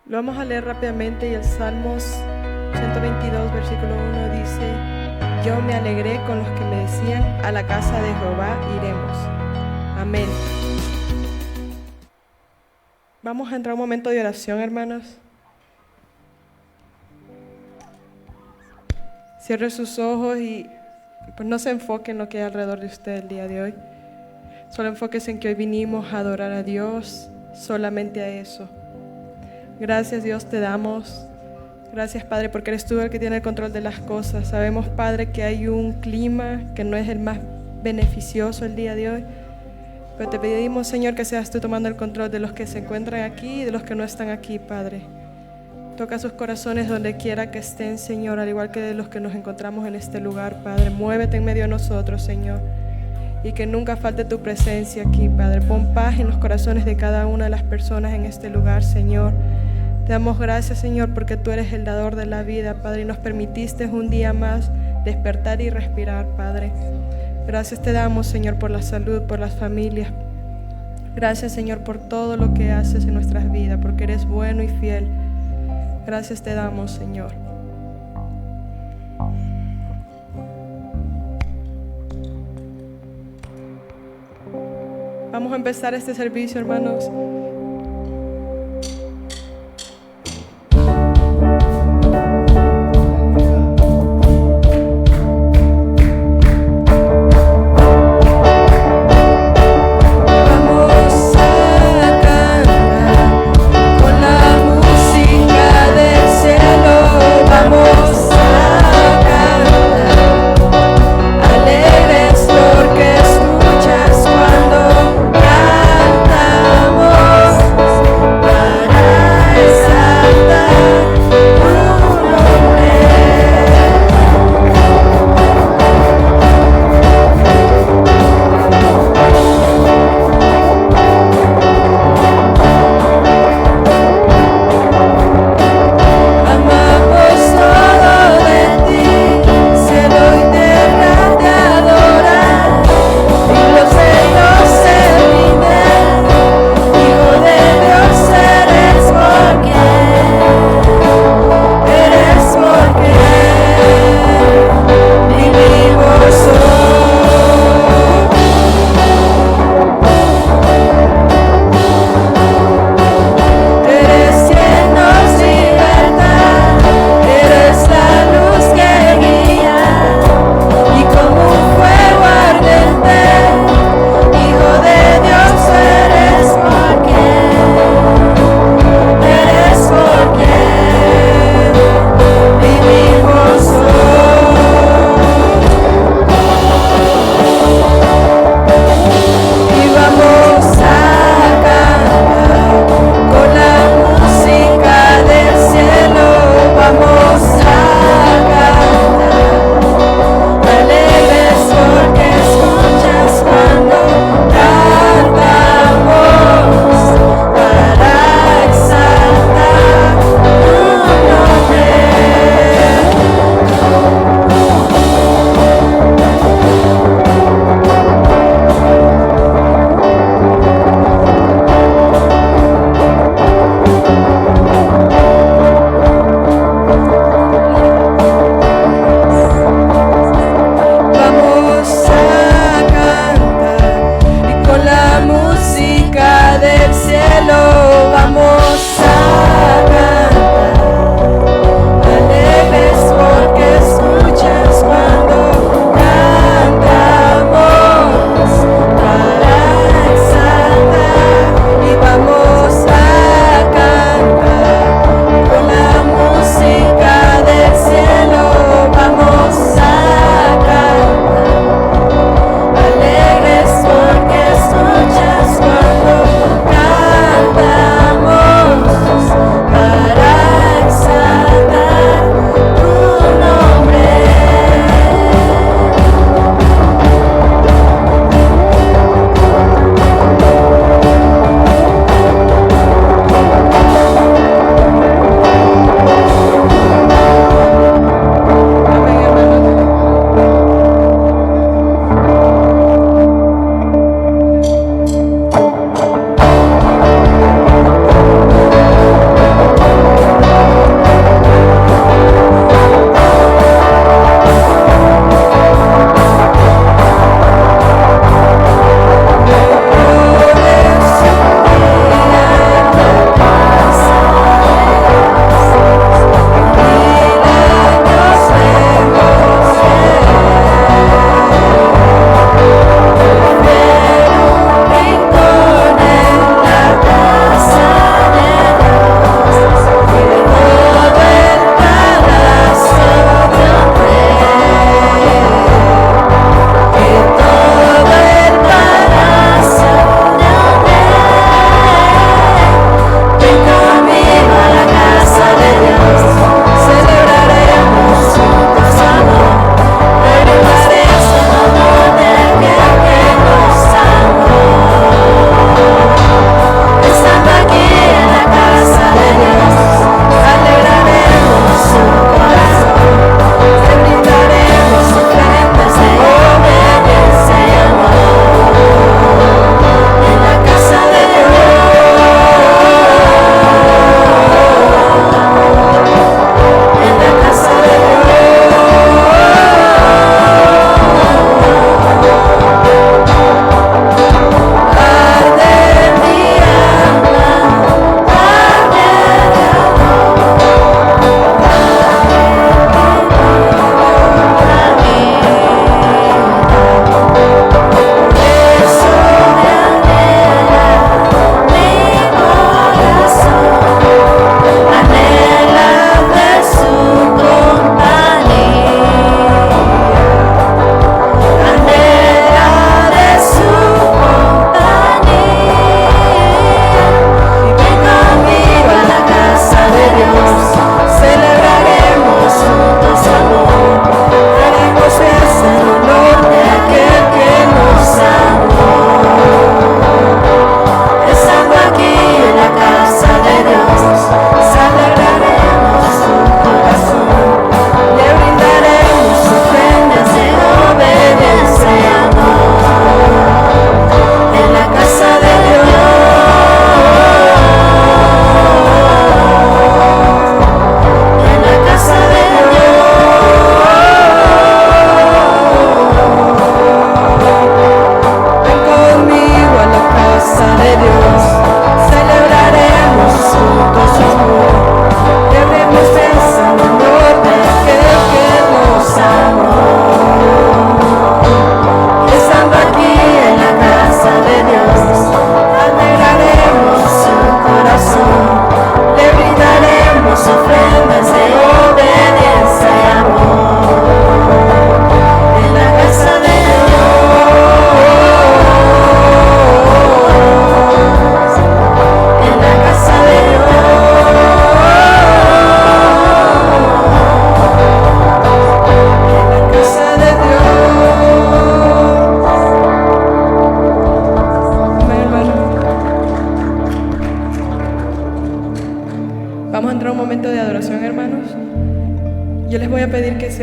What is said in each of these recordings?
Lo vamos a leer rápidamente y el Salmos 122, versículo 1 dice: Yo me alegré con los que me decían, a la casa de Jehová iremos. Amén. Vamos a entrar a un momento de oración, hermanos. Cierre sus ojos y pues no se enfoque en lo que hay alrededor de usted el día de hoy. Solo enfóquese en que hoy vinimos a adorar a Dios, solamente a eso. Gracias, Dios, te damos. Gracias, Padre, porque eres tú el que tiene el control de las cosas. Sabemos, Padre, que hay un clima que no es el más beneficioso el día de hoy. Pero te pedimos, Señor, que seas tú tomando el control de los que se encuentran aquí y de los que no están aquí, Padre. Toca sus corazones donde quiera que estén, Señor, al igual que de los que nos encontramos en este lugar, Padre. Muévete en medio de nosotros, Señor. Y que nunca falte tu presencia aquí, Padre. Pon paz en los corazones de cada una de las personas en este lugar, Señor. Te damos gracias, Señor, porque tú eres el dador de la vida, Padre, y nos permitiste un día más despertar y respirar, Padre. Gracias te damos, Señor, por la salud, por las familias. Gracias, Señor, por todo lo que haces en nuestras vidas, porque eres bueno y fiel. Gracias te damos, Señor. Vamos a empezar este servicio, hermanos. Alegres porque escuchas cuando cantamos.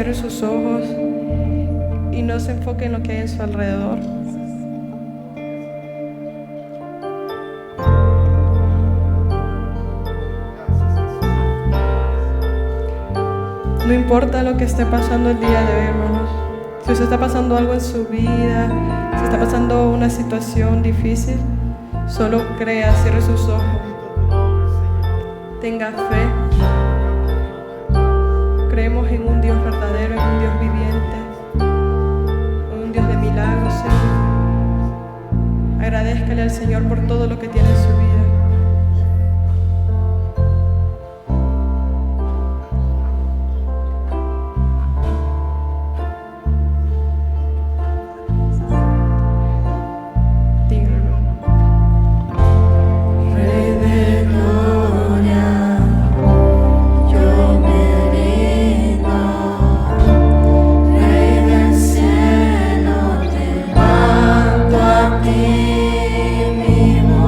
cierre sus ojos y no se enfoque en lo que hay en su alrededor. No importa lo que esté pasando el día de hoy, hermanos. Si usted está pasando algo en su vida, si está pasando una situación difícil, solo crea, cierre sus ojos. Tenga fe. Creemos en un Dios verdadero, en un Dios viviente, en un Dios de milagros, Señor. Agradézcale al Señor por todo lo que tiene en su vida. Ti mismo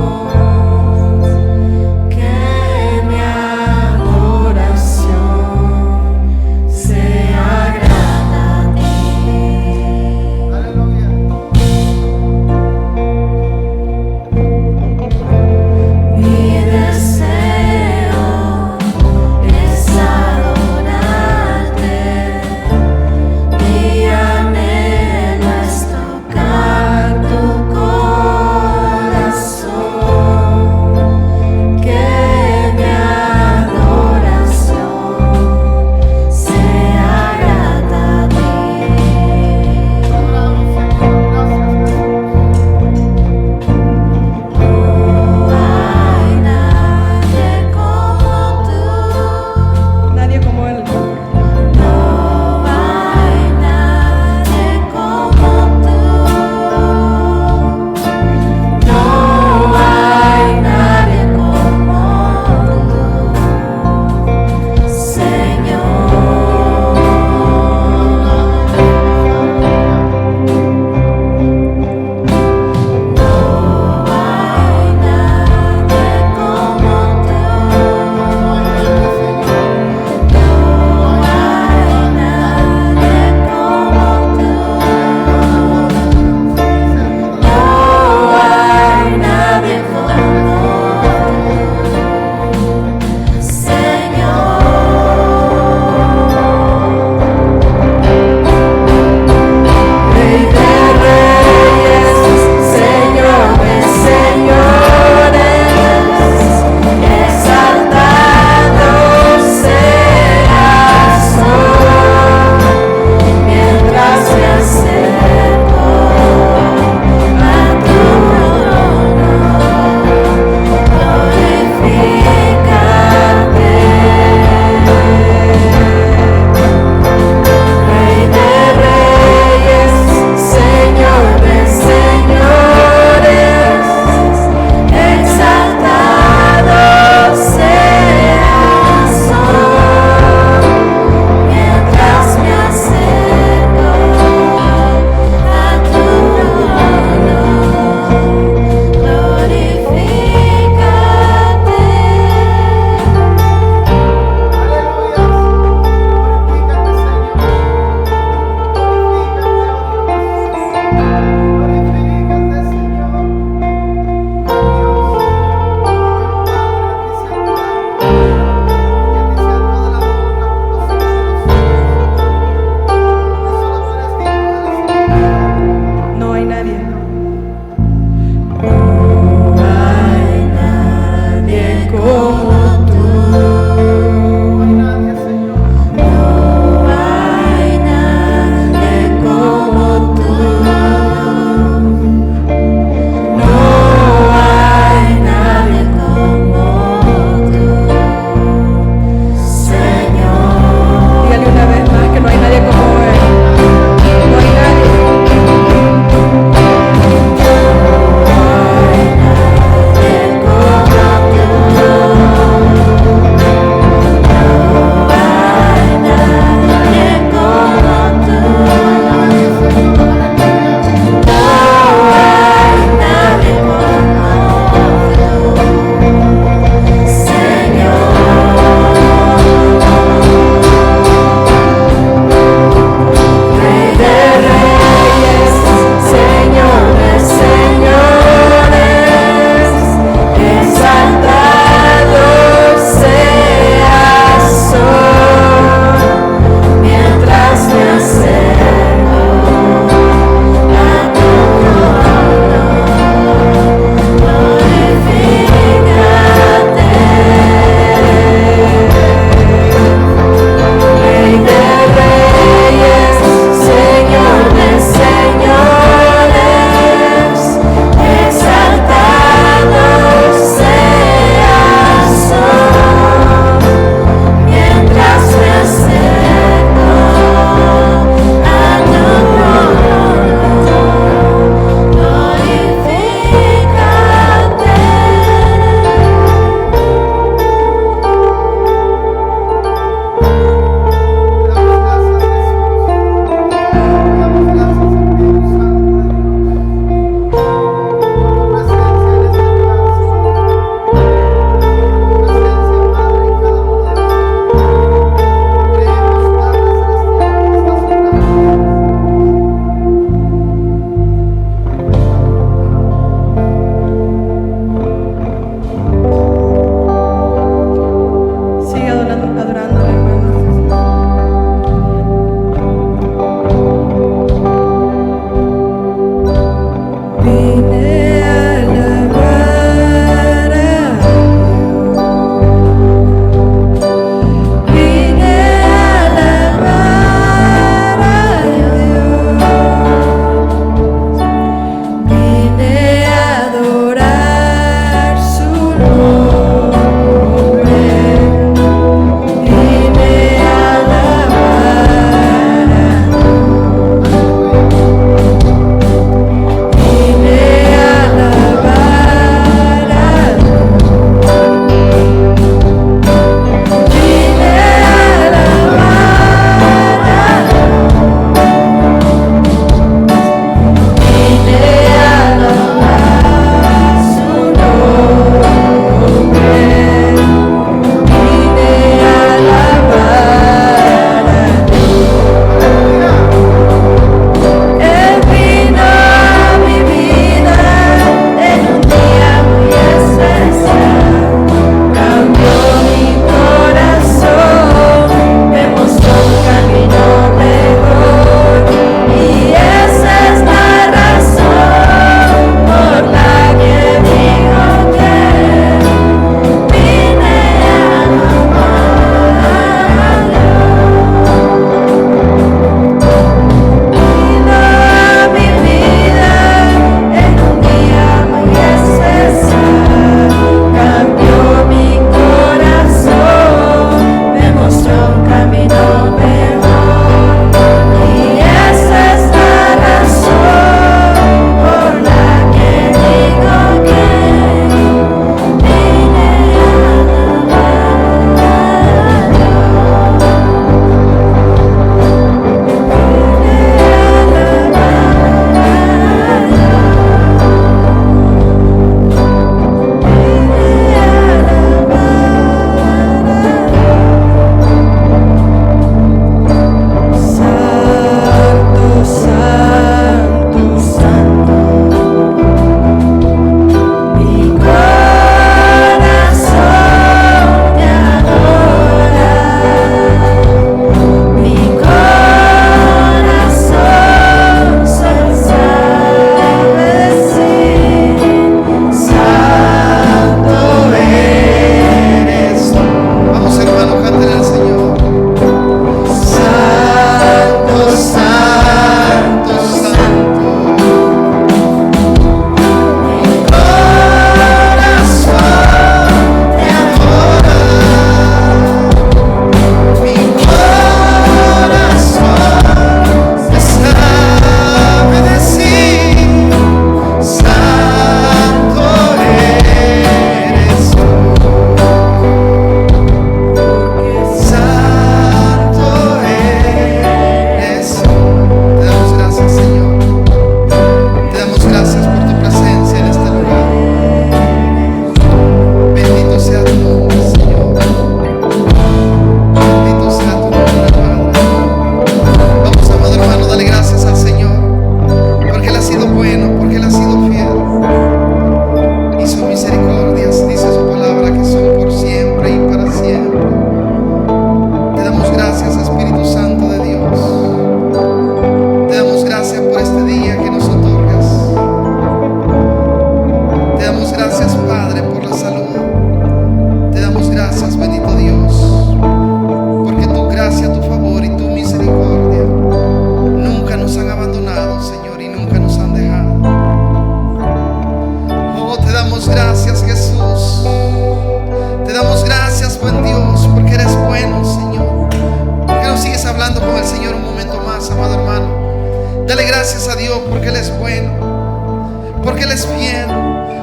Él es fiel.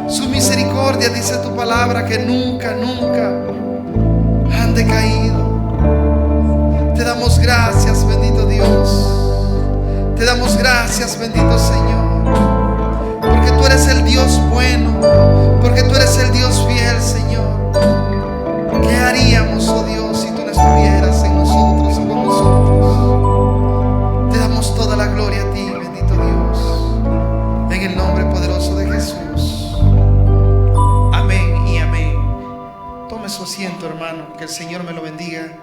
Su misericordia, dice tu palabra, que nunca, nunca han decaído. Te damos gracias, bendito Dios. Te damos gracias, bendito Señor, porque tú eres el Dios bueno, porque tú eres el Dios fiel, Señor. ¿Qué haríamos, oh Dios, si tú no estuvieras en nosotros o con nosotros? Te damos toda la gloria a ti, bendito Dios, en el nombre poderoso de Jesús. Amén y amén. Tome su asiento, hermano, que el Señor me lo bendiga.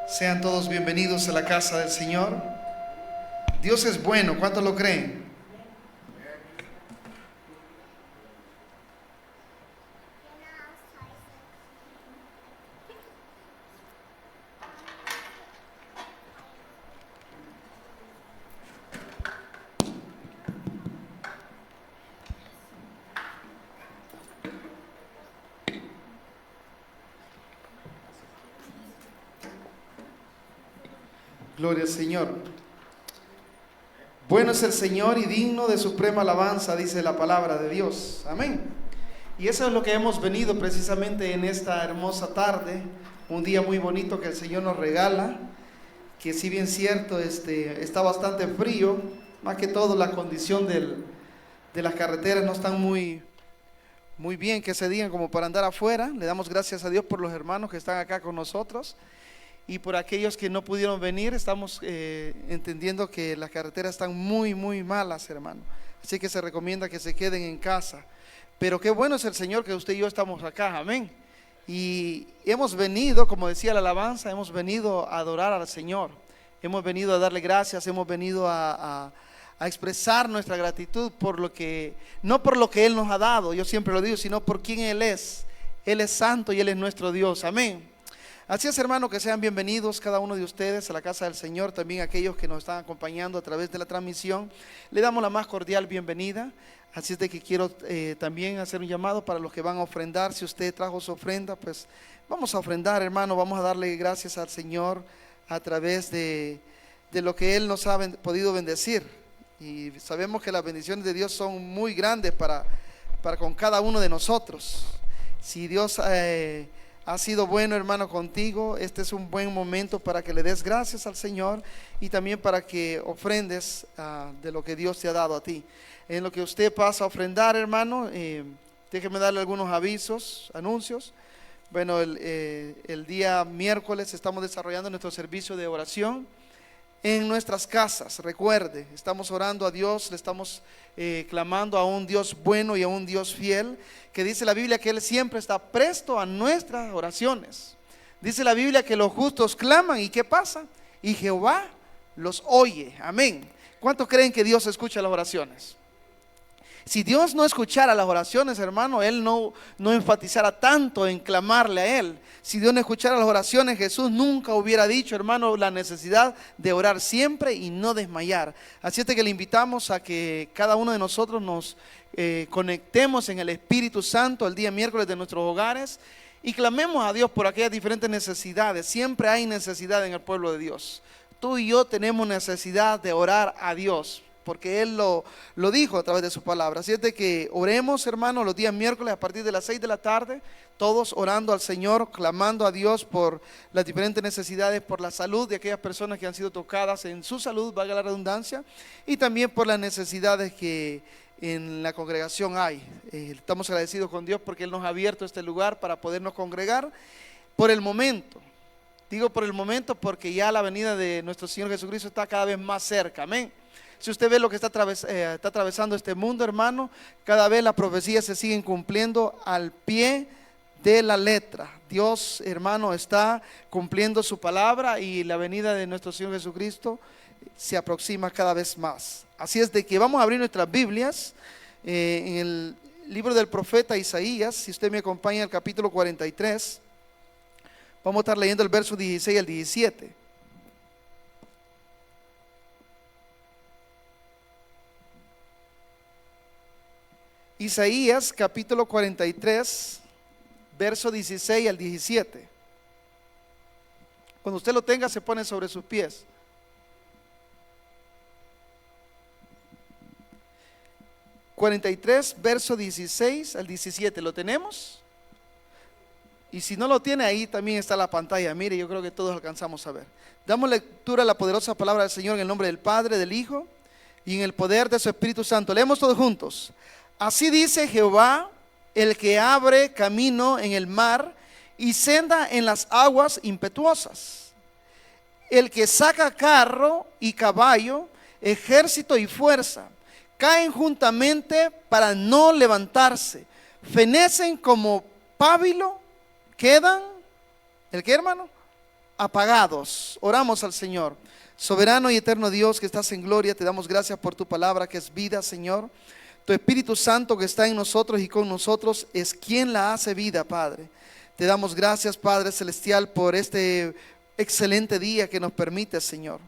Sean todos bienvenidos a la casa del Señor. Dios es bueno, ¿cuántos lo creen? Gloria al Señor. Bueno es el Señor y digno de suprema alabanza, dice la palabra de Dios. Amén. Y eso es lo que hemos venido precisamente en esta hermosa tarde, un día muy bonito que el Señor nos regala, que si bien cierto está bastante frío, más que todo la condición de las carreteras no están muy bien que se digan como para andar afuera. Le damos gracias a Dios por los hermanos que están acá con nosotros. Y por aquellos que no pudieron venir, estamos entendiendo que las carreteras están muy malas, hermano. Así que se recomienda que se queden en casa. Pero qué bueno es el Señor que usted y yo estamos acá, amén. Y hemos venido, como decía la alabanza, hemos venido a adorar al Señor. Hemos venido a darle gracias, hemos venido a expresar nuestra gratitud por lo que, no por lo que Él nos ha dado, yo siempre lo digo, sino por quién Él es. Él es santo y Él es nuestro Dios, amén. Así es, hermano, que sean bienvenidos cada uno de ustedes a la casa del Señor, también aquellos que nos están acompañando a través de la transmisión. Le damos la más cordial bienvenida. Así es de que quiero también hacer un llamado para los que van a ofrendar. Si usted trajo su ofrenda, pues vamos a ofrendar, hermano, vamos a darle gracias al Señor a través de lo que Él nos ha podido bendecir. Y sabemos que las bendiciones de Dios son muy grandes para con cada uno de nosotros. Si Dios ha sido bueno, hermano, contigo, este es un buen momento para que le des gracias al Señor y también para que ofrendes de lo que Dios te ha dado a ti. En lo que usted pasa a ofrendar, hermano, déjeme darle algunos anuncios. Bueno, el día miércoles estamos desarrollando nuestro servicio de oración en nuestras casas. Recuerde, estamos orando a Dios, le estamos clamando a un Dios bueno y a un Dios fiel, que dice la Biblia que Él siempre está presto a nuestras oraciones. Dice la Biblia que los justos claman, ¿y qué pasa? Y Jehová los oye, amén. ¿Cuántos creen que Dios escucha las oraciones? Si Dios no escuchara las oraciones, hermano, Él no enfatizara tanto en clamarle a Él. Si Dios no escuchara las oraciones, Jesús nunca hubiera dicho, hermano, la necesidad de orar siempre y no desmayar. Así es que le invitamos a que cada uno de nosotros nos conectemos en el Espíritu Santo el día miércoles de nuestros hogares y clamemos a Dios por aquellas diferentes necesidades. Siempre hay necesidad en el pueblo de Dios. Tú y yo tenemos necesidad de orar a Dios, porque Él lo dijo a través de su palabra. Así es de que oremos, hermanos, los días miércoles a partir de las 6 de la tarde, todos orando al Señor, clamando a Dios por las diferentes necesidades, por la salud de aquellas personas que han sido tocadas en su salud, valga la redundancia, y también por las necesidades que en la congregación hay. Estamos agradecidos con Dios porque Él nos ha abierto este lugar para podernos congregar por el momento. Digo por el momento porque ya la venida de nuestro Señor Jesucristo está cada vez más cerca, amén. Si usted ve lo que está atravesando este mundo, hermano, cada vez las profecías se siguen cumpliendo al pie de la letra. Dios, hermano, está cumpliendo su palabra y la venida de nuestro Señor Jesucristo se aproxima cada vez más. Así es de que vamos a abrir nuestras Biblias en el libro del profeta Isaías. Si usted me acompaña al capítulo 43, vamos a estar leyendo el verso 16 al 17. Isaías capítulo 43, verso 16 al 17. Cuando usted lo tenga, se pone sobre sus pies. 43, verso 16 al 17. ¿Lo tenemos? Y si no lo tiene, ahí también está la pantalla. Mire, yo creo que todos alcanzamos a ver. Damos lectura a la poderosa palabra del Señor en el nombre del Padre, del Hijo y en el poder de su Espíritu Santo. Leemos todos juntos. Así dice Jehová, el que abre camino en el mar y senda en las aguas impetuosas, el que saca carro y caballo, ejército y fuerza, caen juntamente para no levantarse, fenecen como pábilo, quedan, ¿el qué, hermano? Apagados. Oramos al Señor. Soberano y eterno Dios que estás en gloria, te damos gracias por tu palabra que es vida, Señor. Tu Espíritu Santo que está en nosotros y con nosotros es quien la hace vida, Padre. Te damos gracias, Padre Celestial, por este excelente día que nos permite, Señor.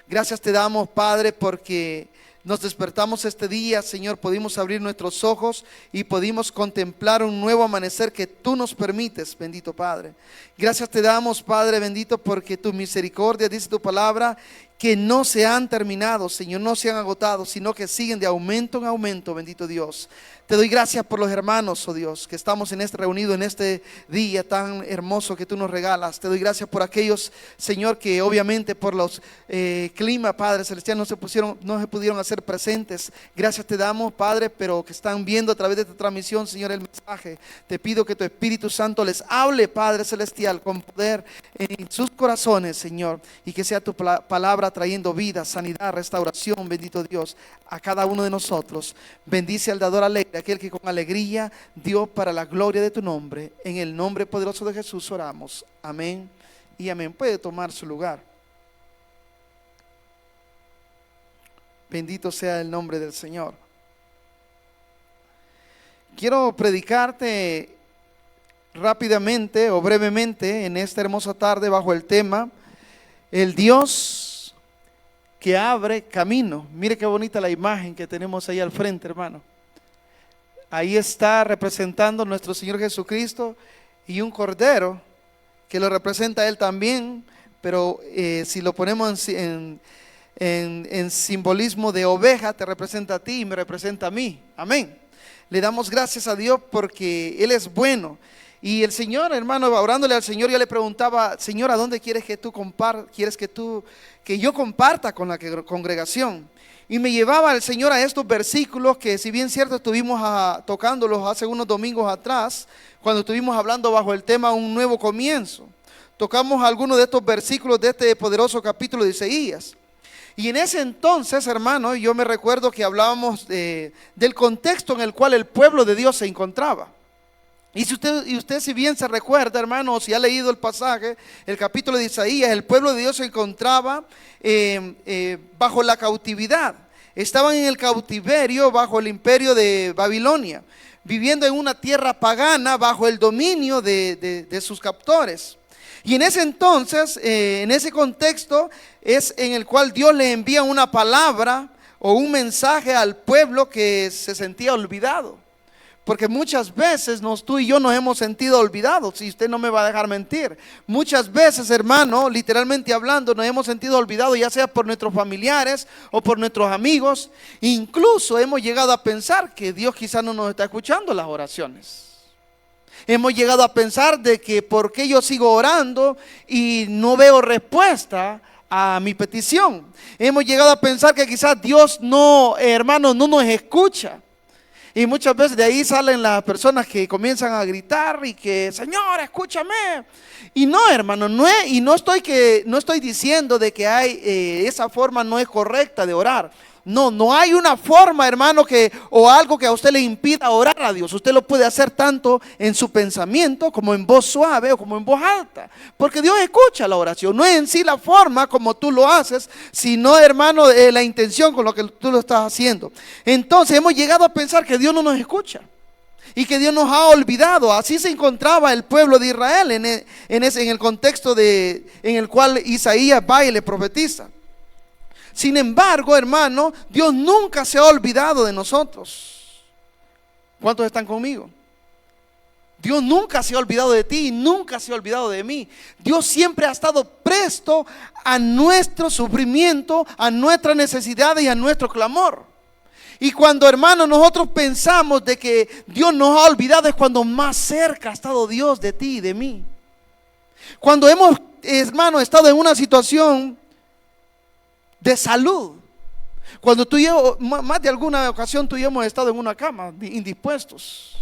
Gracias te damos, Padre, porque nos despertamos este día, Señor, pudimos abrir nuestros ojos y pudimos contemplar un nuevo amanecer que tú nos permites, bendito Padre. Gracias te damos, Padre bendito, porque tu misericordia, dice tu palabra, que no se han terminado, Señor, no se han agotado, sino que siguen de aumento en aumento, bendito Dios. Te doy gracias por los hermanos, oh Dios, que estamos reunidos en este día tan hermoso que tú nos regalas. Te doy gracias por aquellos, Señor, que obviamente por los climas, Padre Celestial, no se pudieron hacer presentes. Gracias te damos, Padre, pero que están viendo a través de esta transmisión, Señor, el mensaje. Te pido que tu Espíritu Santo les hable, Padre Celestial, con poder en sus corazones, Señor, y que sea tu palabra trayendo vida, sanidad, restauración, bendito Dios, a cada uno de nosotros. Bendice al dador alegre, aquel que con alegría dio para la gloria de tu nombre. En el nombre poderoso de Jesús oramos. Amén y amén. Puede tomar su lugar. Bendito sea el nombre del Señor. Quiero predicarte rápidamente o brevemente en esta hermosa tarde bajo el tema el Dios que abre camino. Mire qué bonita la imagen que tenemos ahí al frente, hermano. Ahí está representando nuestro Señor Jesucristo y un cordero que lo representa a Él también, pero si lo ponemos en simbolismo de oveja, te representa a ti y me representa a mí. Amén. Le damos gracias a Dios porque Él es bueno. Y el Señor, hermano, orándole al Señor, yo le preguntaba: Señor, ¿a dónde quieres que que yo comparta con la congregación? Y me llevaba el Señor a estos versículos que, si bien cierto, estuvimos tocándolos hace unos domingos atrás, cuando estuvimos hablando bajo el tema Un Nuevo Comienzo. Tocamos algunos de estos versículos de este poderoso capítulo de Isaías. Y en ese entonces, hermano, yo me recuerdo que hablábamos del contexto en el cual el pueblo de Dios se encontraba. Y usted si bien se recuerda, hermano, o si ha leído el pasaje, el capítulo de Isaías, el pueblo de Dios se encontraba bajo la cautividad. Estaban en el cautiverio bajo el imperio de Babilonia, viviendo en una tierra pagana bajo el dominio de sus captores. Y en ese entonces, en ese contexto, es en el cual Dios le envía una palabra o un mensaje al pueblo que se sentía olvidado. Porque muchas veces tú y yo nos hemos sentido olvidados, y usted no me va a dejar mentir. Muchas veces, hermano, literalmente hablando, nos hemos sentido olvidados, ya sea por nuestros familiares o por nuestros amigos. Incluso hemos llegado a pensar que Dios quizás no nos está escuchando las oraciones. Hemos llegado a pensar de que por qué yo sigo orando y no veo respuesta a mi petición. Hemos llegado a pensar que quizás Dios no, hermano, no nos escucha. Y muchas veces de ahí salen las personas que comienzan a gritar y que: Señor, escúchame. Y no, hermano, no estoy diciendo de que esa forma no es correcta de orar. No hay una forma, hermano, o algo que a usted le impida orar a Dios. Usted lo puede hacer tanto en su pensamiento como en voz suave o como en voz alta, porque Dios escucha la oración. No es en sí la forma como tú lo haces, sino, hermano, la intención con lo que tú lo estás haciendo. Entonces hemos llegado a pensar que Dios no nos escucha y que Dios nos ha olvidado. Así se encontraba el pueblo de Israel en el contexto en el cual Isaías va y le profetiza. Sin embargo, hermano, Dios nunca se ha olvidado de nosotros. ¿Cuántos están conmigo? Dios nunca se ha olvidado de ti y nunca se ha olvidado de mí. Dios siempre ha estado presto a nuestro sufrimiento, a nuestra necesidad y a nuestro clamor. Y cuando, hermano, nosotros pensamos de que Dios nos ha olvidado, es cuando más cerca ha estado Dios de ti y de mí. Cuando hemos, hermano, estado en una situación de salud. Cuando tú y yo, más de alguna ocasión tú y yo hemos estado en una cama indispuestos.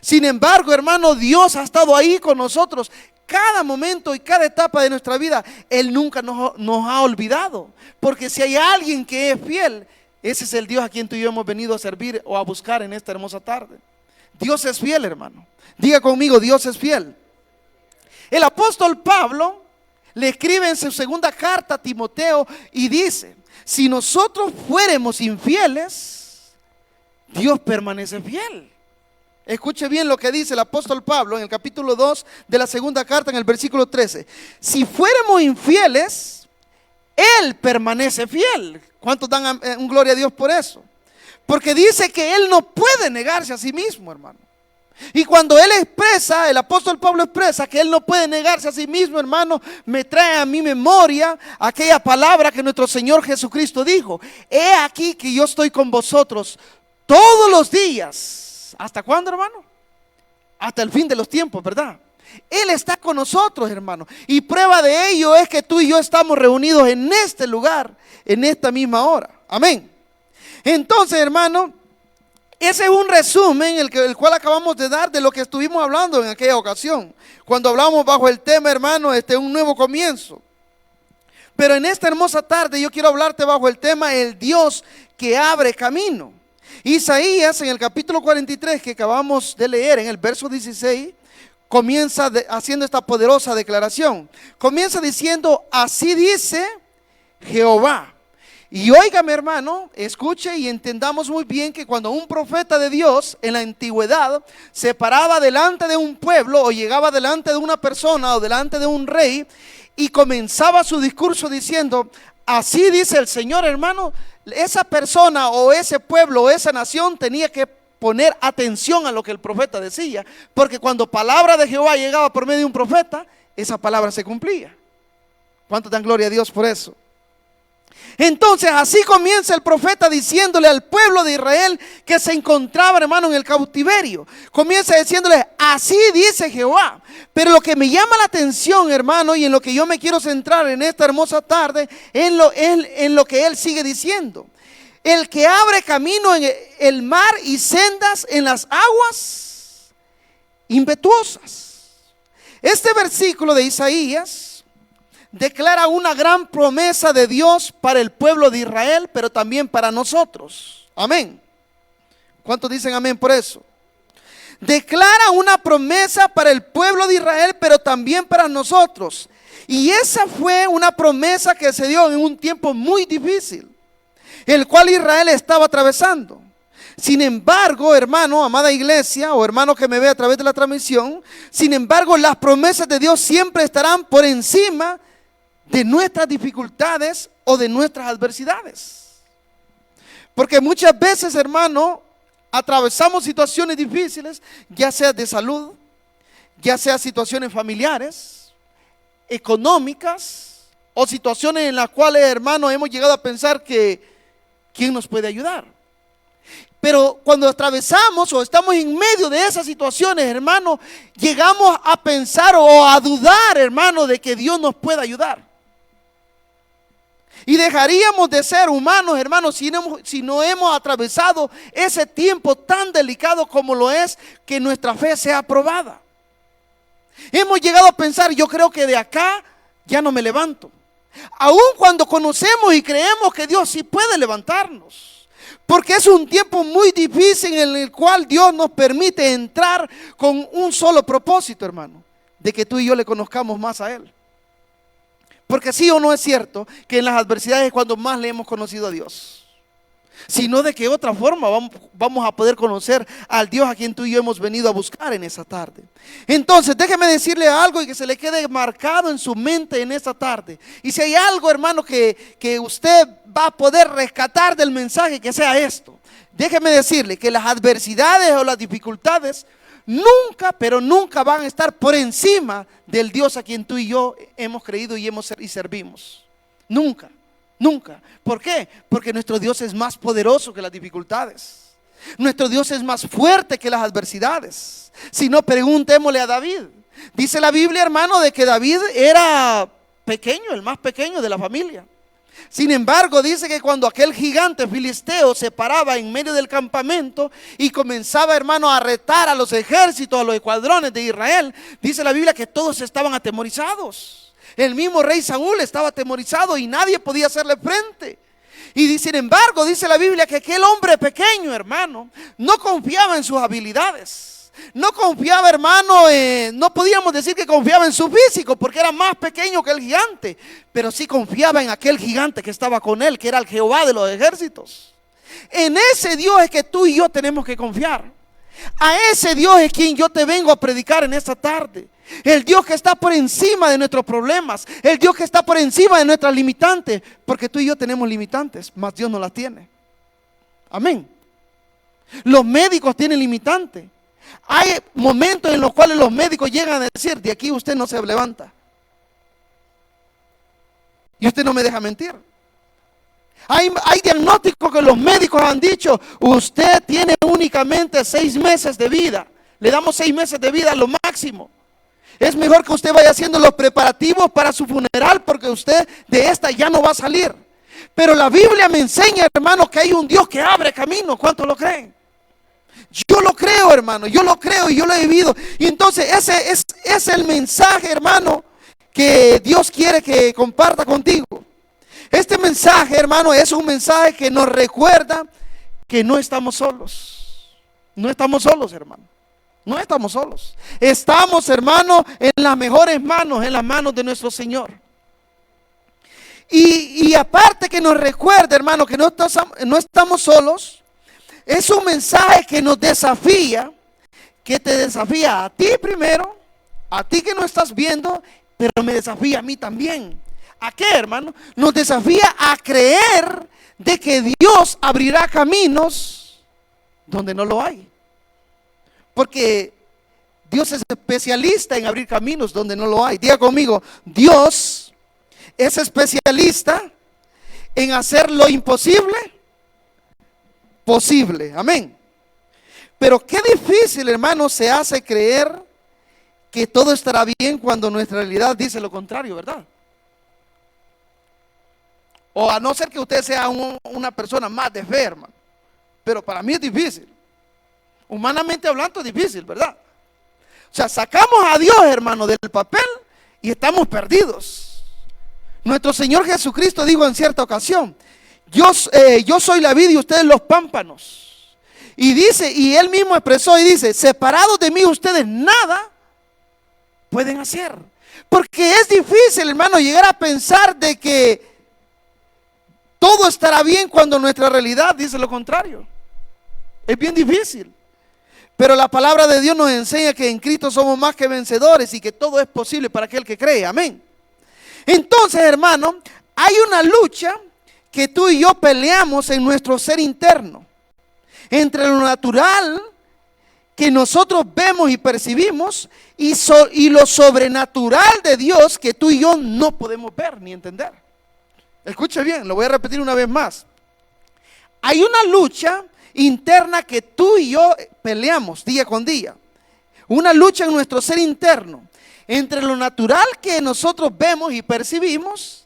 Sin embargo, hermano, Dios ha estado ahí con nosotros cada momento y cada etapa de nuestra vida. Él nunca nos ha olvidado. Porque si hay alguien que es fiel, ese es el Dios a quien tú y yo hemos venido a servir o a buscar en esta hermosa tarde. Dios es fiel, hermano. Diga conmigo, Dios es fiel. El apóstol Pablo le escribe en su segunda carta a Timoteo y dice: si nosotros fuéramos infieles, Dios permanece fiel. Escuche bien lo que dice el apóstol Pablo en el capítulo 2 de la segunda carta, en el versículo 13. Si fuéramos infieles, Él permanece fiel. ¿Cuántos dan un gloria a Dios por eso? Porque dice que Él no puede negarse a sí mismo, hermano. Y cuando Él expresa, el apóstol Pablo expresa que Él no puede negarse a sí mismo, hermano, me trae a mi memoria aquella palabra que nuestro Señor Jesucristo dijo: he aquí que yo estoy con vosotros todos los días. ¿Hasta cuándo, hermano? Hasta el fin de los tiempos, ¿verdad? Él está con nosotros, hermano. Y prueba de ello es que tú y yo estamos reunidos en este lugar, en esta misma hora. Amén. Entonces, hermano, ese es un resumen el cual acabamos de dar de lo que estuvimos hablando en aquella ocasión, cuando hablamos bajo el tema, hermano, un nuevo comienzo. Pero en esta hermosa tarde yo quiero hablarte bajo el tema el Dios que abre camino. Isaías, en el capítulo 43 que acabamos de leer, en el verso 16, comienza haciendo esta poderosa declaración. Comienza diciendo: así dice Jehová. Y óigame, hermano, escuche y entendamos muy bien que cuando un profeta de Dios en la antigüedad se paraba delante de un pueblo o llegaba delante de una persona o delante de un rey y comenzaba su discurso diciendo: así dice el Señor, hermano, esa persona o ese pueblo o esa nación tenía que poner atención a lo que el profeta decía, porque cuando palabra de Jehová llegaba por medio de un profeta, esa palabra se cumplía. ¿Cuánto dan gloria a Dios por eso? Entonces así comienza el profeta diciéndole al pueblo de Israel que se encontraba, hermano, en el cautiverio. Comienza diciéndole: así dice Jehová. Pero lo que me llama la atención, hermano, y en lo que yo me quiero centrar en esta hermosa tarde, en lo que él sigue diciendo: el que abre camino en el mar y sendas en las aguas impetuosas. Este versículo de Isaías declara una gran promesa de Dios para el pueblo de Israel, pero también para nosotros. Amén. ¿Cuántos dicen amén por eso? Declara una promesa para el pueblo de Israel, pero también para nosotros. Y esa fue una promesa que se dio en un tiempo muy difícil, el cual Israel estaba atravesando. Sin embargo, hermano, amada iglesia, o hermano que me ve a través de la transmisión, sin embargo, las promesas de Dios siempre estarán por encima de nuestras dificultades o de nuestras adversidades. Porque muchas veces, hermano, atravesamos situaciones difíciles, ya sea de salud, ya sea situaciones familiares, económicas, o situaciones en las cuales, hermano, hemos llegado a pensar que ¿quién nos puede ayudar? Pero cuando atravesamos o estamos en medio de esas situaciones, hermano, llegamos a pensar o a dudar, hermano, de que Dios nos pueda ayudar. Y dejaríamos de ser humanos, hermanos, si no hemos atravesado ese tiempo tan delicado como lo es que nuestra fe sea probada. Hemos llegado a pensar: yo creo que de acá ya no me levanto. Aun cuando conocemos y creemos que Dios sí puede levantarnos. Porque es un tiempo muy difícil en el cual Dios nos permite entrar con un solo propósito, hermano: de que tú y yo le conozcamos más a Él. Porque sí o no es cierto que en las adversidades es cuando más le hemos conocido a Dios. Sino de que otra forma vamos a poder conocer al Dios a quien tú y yo hemos venido a buscar en esa tarde. Entonces déjeme decirle algo y que se le quede marcado en su mente en esta tarde. Y si hay algo, hermano, que usted va a poder rescatar del mensaje, que sea esto. Déjeme decirle que las adversidades o las dificultades nunca, pero nunca van a estar por encima del Dios a quien tú y yo hemos creído y servimos. Nunca, Nunca. ¿Por qué? Porque nuestro Dios es más poderoso que las dificultades. Nuestro Dios es más fuerte que las adversidades. Si no, preguntémosle a David. Dice la Biblia, hermano, de que David era pequeño, el más pequeño de la familia. Sin embargo, dice que cuando aquel gigante filisteo se paraba en medio del campamento y comenzaba, hermano, a retar a los ejércitos, a los escuadrones de Israel, dice la Biblia que todos estaban atemorizados. El mismo rey Saúl estaba atemorizado y nadie podía hacerle frente. Y sin embargo, dice la Biblia que aquel hombre pequeño, hermano, no confiaba en sus habilidades. No confiaba, hermano, no podíamos decir que confiaba en su físico porque era más pequeño que el gigante, pero sí confiaba en aquel gigante que estaba con él, que era el Jehová de los ejércitos. En ese Dios es que tú y yo tenemos que confiar. A ese Dios es quien yo te vengo a predicar en esta tarde. El Dios que está por encima de nuestros problemas, el Dios que está por encima de nuestras limitantes, porque tú y yo tenemos limitantes, mas Dios no las tiene. Amén. Los médicos tienen limitantes. Hay momentos en los cuales los médicos llegan a decir: de aquí usted no se levanta. Y usted no me deja mentir. Hay diagnósticos que los médicos han dicho: usted tiene únicamente 6 meses de vida. Le damos 6 meses de vida a lo máximo. Es mejor que usted vaya haciendo los preparativos para su funeral, porque usted de esta ya no va a salir. Pero la Biblia me enseña, hermano, que hay un Dios que abre camino. ¿Cuántos lo creen? Yo lo creo, hermano, yo lo creo y yo lo he vivido. Y entonces ese es el mensaje, hermano, que Dios quiere que comparta contigo. Este mensaje, hermano, es un mensaje que nos recuerda que no estamos solos. No estamos solos, hermano. No estamos solos. Estamos, hermano, en las mejores manos, en las manos de nuestro Señor. Y aparte que nos recuerda, hermano, que no estamos solos, es un mensaje que nos desafía, que te desafía a ti primero, a ti que no estás viendo, pero me desafía a mí también. ¿A qué, hermano? Nos desafía a creer de que Dios abrirá caminos donde no lo hay. Porque Dios es especialista en abrir caminos donde no lo hay. Diga conmigo: Dios es especialista en hacer lo imposible posible. Amén. Pero qué difícil, hermano, se hace creer que todo estará bien cuando nuestra realidad dice lo contrario, ¿verdad? O a no ser que usted sea una persona más de fe, hermano. Pero para mí es difícil. Humanamente hablando es difícil, ¿verdad? O sea, sacamos a Dios, hermano, del papel y estamos perdidos. Nuestro Señor Jesucristo dijo en cierta ocasión: yo soy la vid y ustedes los pámpanos. Y dice, y él mismo expresó y dice: separados de mí ustedes nada pueden hacer. Porque es difícil, hermano, llegar a pensar de que todo estará bien cuando nuestra realidad dice lo contrario. Es bien difícil. Pero la palabra de Dios nos enseña que en Cristo somos más que vencedores y que todo es posible para aquel que cree. Amén. Entonces, hermano, hay una lucha que tú y yo peleamos en nuestro ser interno, entre lo natural que nosotros vemos y percibimos y lo sobrenatural de Dios que tú y yo no podemos ver ni entender. Escuche bien, lo voy a repetir una vez más. Hay una lucha interna que tú y yo peleamos día con día. Una lucha en nuestro ser interno entre lo natural que nosotros vemos y percibimos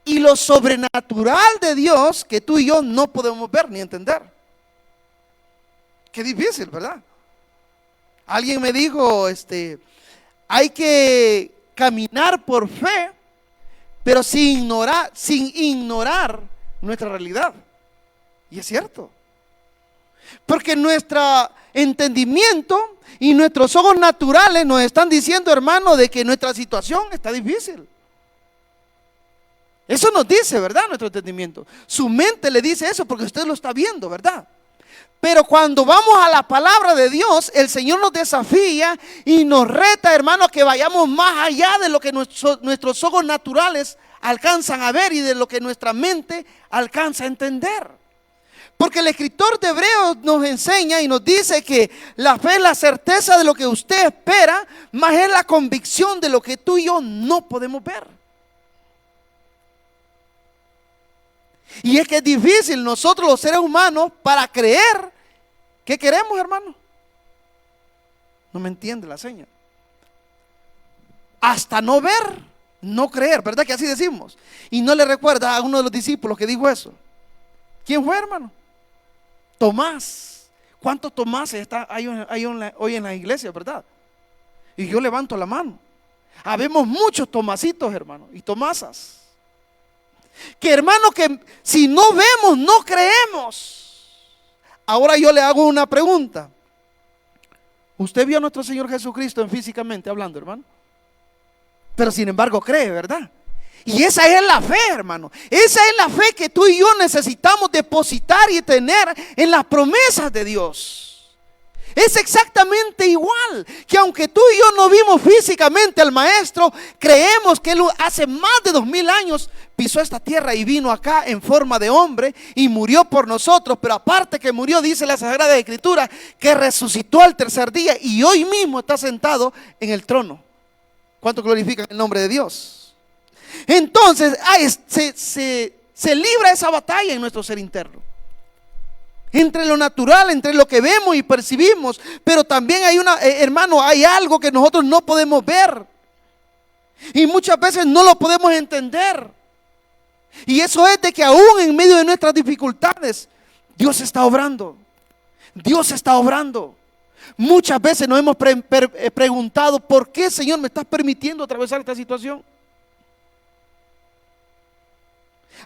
y lo sobrenatural de Dios que tú y yo no podemos ver ni entender. Qué difícil, ¿verdad? Alguien me dijo, hay que caminar por fe, pero sin ignorar nuestra realidad. Y es cierto. Porque nuestro entendimiento y nuestros ojos naturales nos están diciendo, hermano, de que nuestra situación está difícil. Eso nos dice, ¿verdad? Nuestro entendimiento. Su mente le dice eso porque usted lo está viendo, ¿verdad? Pero cuando vamos a la palabra de Dios, el Señor nos desafía y nos reta, hermano, que vayamos más allá de lo que nuestros ojos naturales alcanzan a ver y de lo que nuestra mente alcanza a entender. Porque el escritor de Hebreos nos enseña y nos dice que la fe es la certeza de lo que usted espera, más es la convicción de lo que tú y yo no podemos ver. Y es que es difícil nosotros los seres humanos para creer. ¿Qué queremos, hermano? No me entiende la seña. Hasta no ver, no creer, ¿verdad que así decimos? Y no le recuerda a uno de los discípulos que dijo eso. ¿Quién fue, hermano? Tomás. ¿Cuántos Tomases hay hoy en la iglesia, verdad? Y yo levanto la mano. Habemos muchos Tomasitos, hermano, y Tomasas. Que hermano, que si no vemos, no creemos. Ahora yo le hago una pregunta. ¿Usted vio a nuestro Señor Jesucristo físicamente hablando, hermano? Pero sin embargo cree, ¿verdad? Y esa es la fe, hermano. Esa es la fe que tú y yo necesitamos depositar y tener en las promesas de Dios. Es exactamente igual que aunque tú y yo no vimos físicamente al Maestro, creemos que Él hace más de 2000 años pisó esta tierra y vino acá en forma de hombre y murió por nosotros. Pero aparte que murió, dice la Sagrada Escritura, que resucitó al tercer día y hoy mismo está sentado en el trono. ¿Cuánto glorifican el nombre de Dios? Entonces se libra esa batalla en nuestro ser interno, entre lo natural, entre lo que vemos y percibimos. Pero también hay hermano, hay algo que nosotros no podemos ver y muchas veces no lo podemos entender. Y eso es de que aún en medio de nuestras dificultades, Dios está obrando. Dios está obrando. Muchas veces nos hemos preguntado: ¿por qué, Señor, me estás permitiendo atravesar esta situación?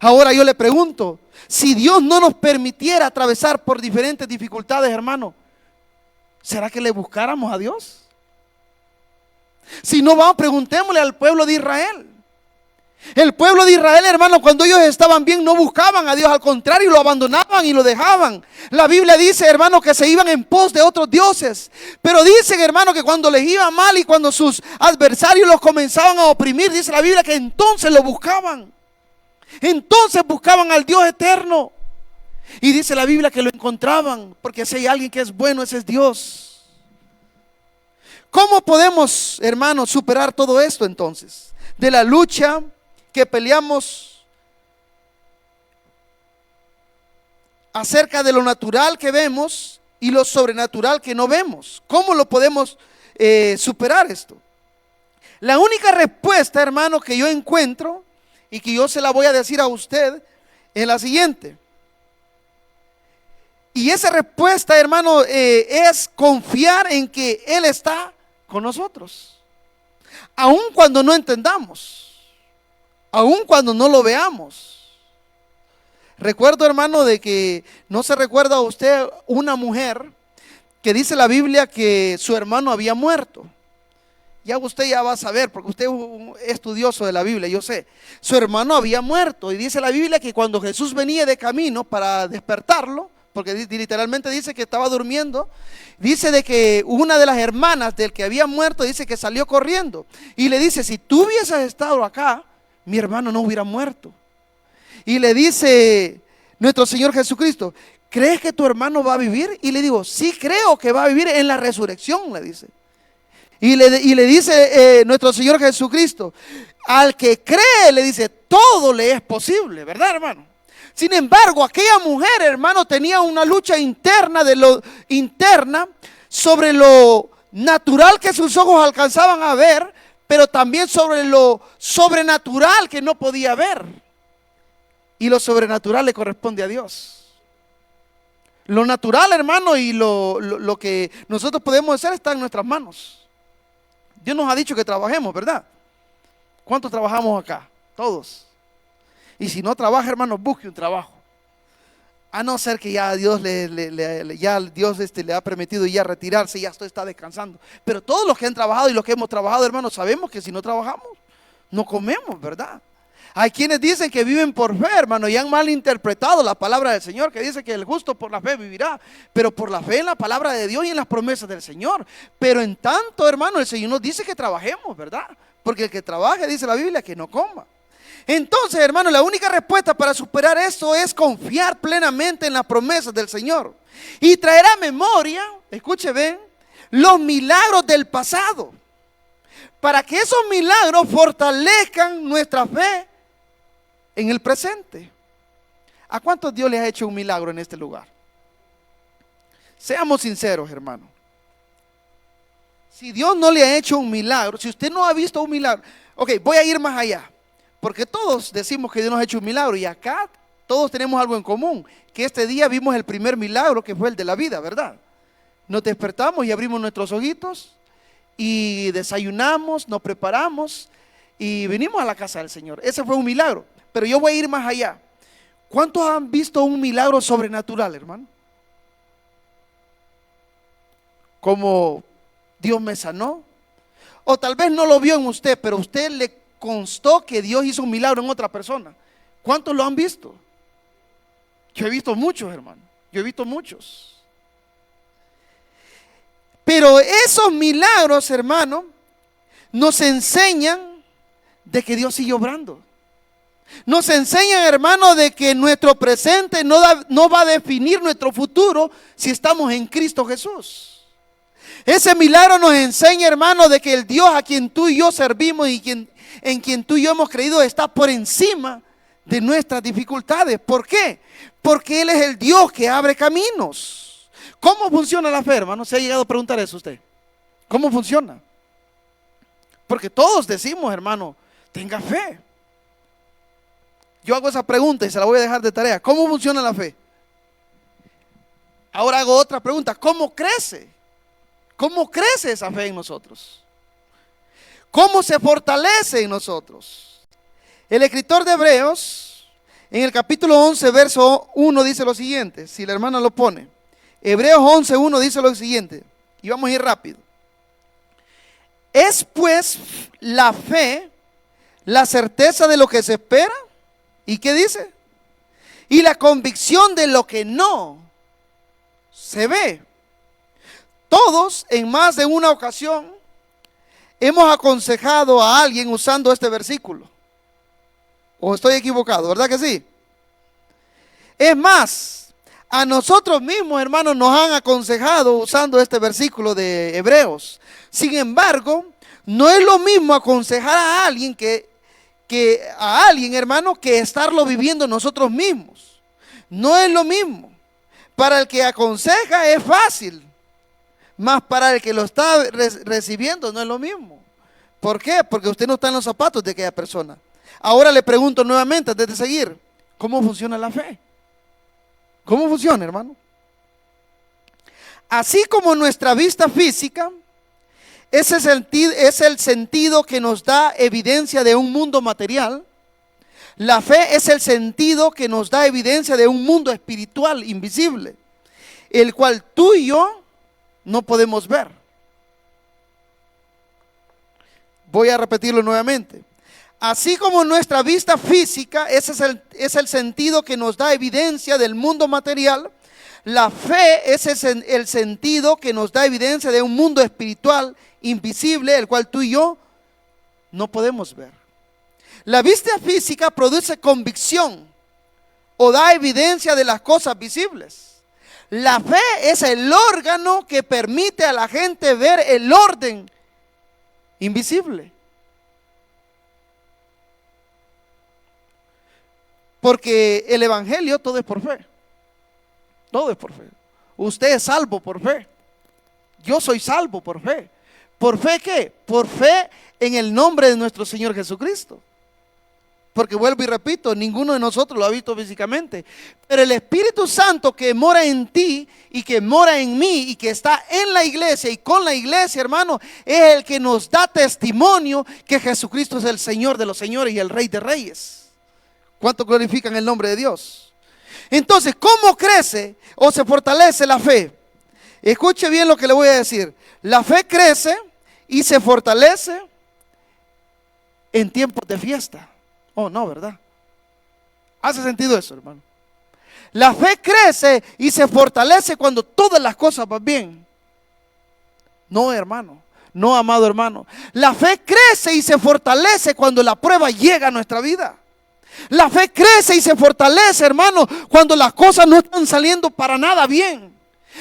Ahora yo le pregunto, si Dios no nos permitiera atravesar por diferentes dificultades, hermano, ¿será que le buscáramos a Dios? Si no, vamos, preguntémosle al pueblo de Israel. El pueblo de Israel, hermano, cuando ellos estaban bien, no buscaban a Dios, al contrario, lo abandonaban y lo dejaban. La Biblia dice, hermano, que se iban en pos de otros dioses. Pero dicen, hermano, que cuando les iba mal y cuando sus adversarios los comenzaban a oprimir, dice la Biblia que entonces lo buscaban. Entonces buscaban al Dios eterno. Y dice la Biblia que lo encontraban, porque si hay alguien que es bueno, ese es Dios. ¿Cómo podemos, hermanos, superar todo esto entonces? De la lucha que peleamos acerca de lo natural que vemos y lo sobrenatural que no vemos. ¿Cómo lo podemos superar esto? La única respuesta, hermano, que yo encuentro y que yo se la voy a decir a usted es la siguiente. Y esa respuesta, hermano, es confiar en que Él está con nosotros. Aun cuando no entendamos, aun cuando no lo veamos. Recuerdo, hermano, de que no se recuerda a usted una mujer que dice la Biblia que su hermano había muerto. Ya usted ya va a saber, porque usted es un estudioso de la Biblia, yo sé. Su hermano había muerto y dice la Biblia que cuando Jesús venía de camino para despertarlo, porque literalmente dice que estaba durmiendo, dice de que una de las hermanas del que había muerto dice que salió corriendo y le dice: si tú hubieses estado acá, mi hermano no hubiera muerto. Y le dice nuestro Señor Jesucristo: ¿crees que tu hermano va a vivir? Y le digo: sí, creo que va a vivir en la resurrección, le dice. Y le dice nuestro Señor Jesucristo: al que cree, le dice, todo le es posible, ¿verdad, hermano? Sin embargo, aquella mujer, hermano, tenía una lucha interna sobre lo natural que sus ojos alcanzaban a ver, pero también sobre lo sobrenatural que no podía ver. Y lo sobrenatural le corresponde a Dios. Lo natural, hermano, y lo que nosotros podemos hacer está en nuestras manos. Dios nos ha dicho que trabajemos, ¿verdad? ¿Cuántos trabajamos acá? Todos. Y si no trabaja, hermano, busque un trabajo. A no ser que ya Dios le ha permitido ya retirarse y ya está descansando. Pero todos los que han trabajado y los que hemos trabajado, hermanos, sabemos que si no trabajamos, no comemos, ¿verdad? Hay quienes dicen que viven por fe, hermano, y han malinterpretado la palabra del Señor, que dice que el justo por la fe vivirá, pero por la fe en la palabra de Dios y en las promesas del Señor. Pero en tanto, hermano, el Señor nos dice que trabajemos, ¿verdad? Porque el que trabaje, dice la Biblia, que no coma. Entonces, hermano, la única respuesta para superar esto es confiar plenamente en las promesas del Señor y traer a memoria, escuche bien, los milagros del pasado, para que esos milagros fortalezcan nuestra fe en el presente. ¿A cuántos Dios les ha hecho un milagro en este lugar? Seamos sinceros, hermano. Si Dios no le ha hecho un milagro, si usted no ha visto un milagro, ok, voy a ir más allá, porque todos decimos que Dios nos ha hecho un milagro y acá todos tenemos algo en común, que este día vimos el primer milagro que fue el de la vida, ¿verdad? Nos despertamos y abrimos nuestros ojitos y desayunamos, nos preparamos y venimos a la casa del Señor. Ese fue un milagro, pero yo voy a ir más allá. ¿Cuántos han visto un milagro sobrenatural, hermano? Como Dios me sanó. O tal vez no lo vio en usted, pero a usted le constó que Dios hizo un milagro en otra persona. ¿Cuántos lo han visto? Yo he visto muchos, hermano. Yo he visto muchos. Pero esos milagros, hermano, nos enseñan de que Dios sigue obrando. Nos enseñan, hermano, de que nuestro presente no va a definir nuestro futuro si estamos en Cristo Jesús. Ese milagro nos enseña, hermano, de que el Dios a quien tú y yo servimos y en quien tú y yo hemos creído está por encima de nuestras dificultades. ¿Por qué? Porque Él es el Dios que abre caminos. ¿Cómo funciona la fe, hermano? ¿Se ha llegado a preguntar eso usted? ¿Cómo funciona? Porque todos decimos, hermano, tenga fe. Yo hago esa pregunta y se la voy a dejar de tarea. ¿Cómo funciona la fe? Ahora hago otra pregunta. ¿Cómo crece? ¿Cómo crece esa fe en nosotros? ¿Cómo se fortalece en nosotros? El escritor de Hebreos, en el capítulo 11, verso 1, dice lo siguiente. Si la hermana lo pone. Hebreos 11, 1 dice lo siguiente. Y vamos a ir rápido. Es pues la fe la certeza de lo que se espera. ¿Y qué dice? Y la convicción de lo que no se ve. Todos en más de una ocasión hemos aconsejado a alguien usando este versículo. ¿O estoy equivocado? ¿Verdad que sí? Es más, a nosotros mismos, hermanos, nos han aconsejado usando este versículo de Hebreos. Sin embargo, no es lo mismo aconsejar a alguien hermano, que estarlo viviendo nosotros mismos. No es lo mismo. Para el que aconseja es fácil, mas para el que lo está recibiendo no es lo mismo. ¿Por qué? Porque usted no está en los zapatos de aquella persona. Ahora le pregunto nuevamente, antes de seguir, ¿cómo funciona la fe? ¿Cómo funciona, hermano? Así como nuestra vista física es el sentido que nos da evidencia de un mundo material, la fe es el sentido que nos da evidencia de un mundo espiritual invisible, el cual tú y yo no podemos ver. Voy a repetirlo nuevamente. Así como nuestra vista física es el sentido que nos da evidencia del mundo material, la fe es el sentido que nos da evidencia de un mundo espiritual invisible, el cual tú y yo no podemos ver. La vista física produce convicción o da evidencia de las cosas visibles. La fe es el órgano que permite a la gente ver el orden invisible. Porque el evangelio todo es por fe. Todo es por fe. Usted es salvo por fe. Yo soy salvo por fe. ¿Por fe qué? Por fe en el nombre de nuestro Señor Jesucristo. Porque vuelvo y repito, ninguno de nosotros lo ha visto físicamente. Pero el Espíritu Santo que mora en ti y que mora en mí y que está en la iglesia y con la iglesia, hermano, es el que nos da testimonio que Jesucristo es el Señor de los señores y el Rey de reyes. ¿Cuánto glorifican el nombre de Dios? Entonces, ¿cómo crece o se fortalece la fe? Escuche bien lo que le voy a decir. La fe crece y se fortalece en tiempos de fiesta. Oh, no, ¿verdad? ¿Hace sentido eso, hermano? La fe crece y se fortalece cuando todas las cosas van bien. No, hermano. No, amado hermano. La fe crece y se fortalece cuando la prueba llega a nuestra vida. La fe crece y se fortalece, hermano, cuando las cosas no están saliendo para nada bien.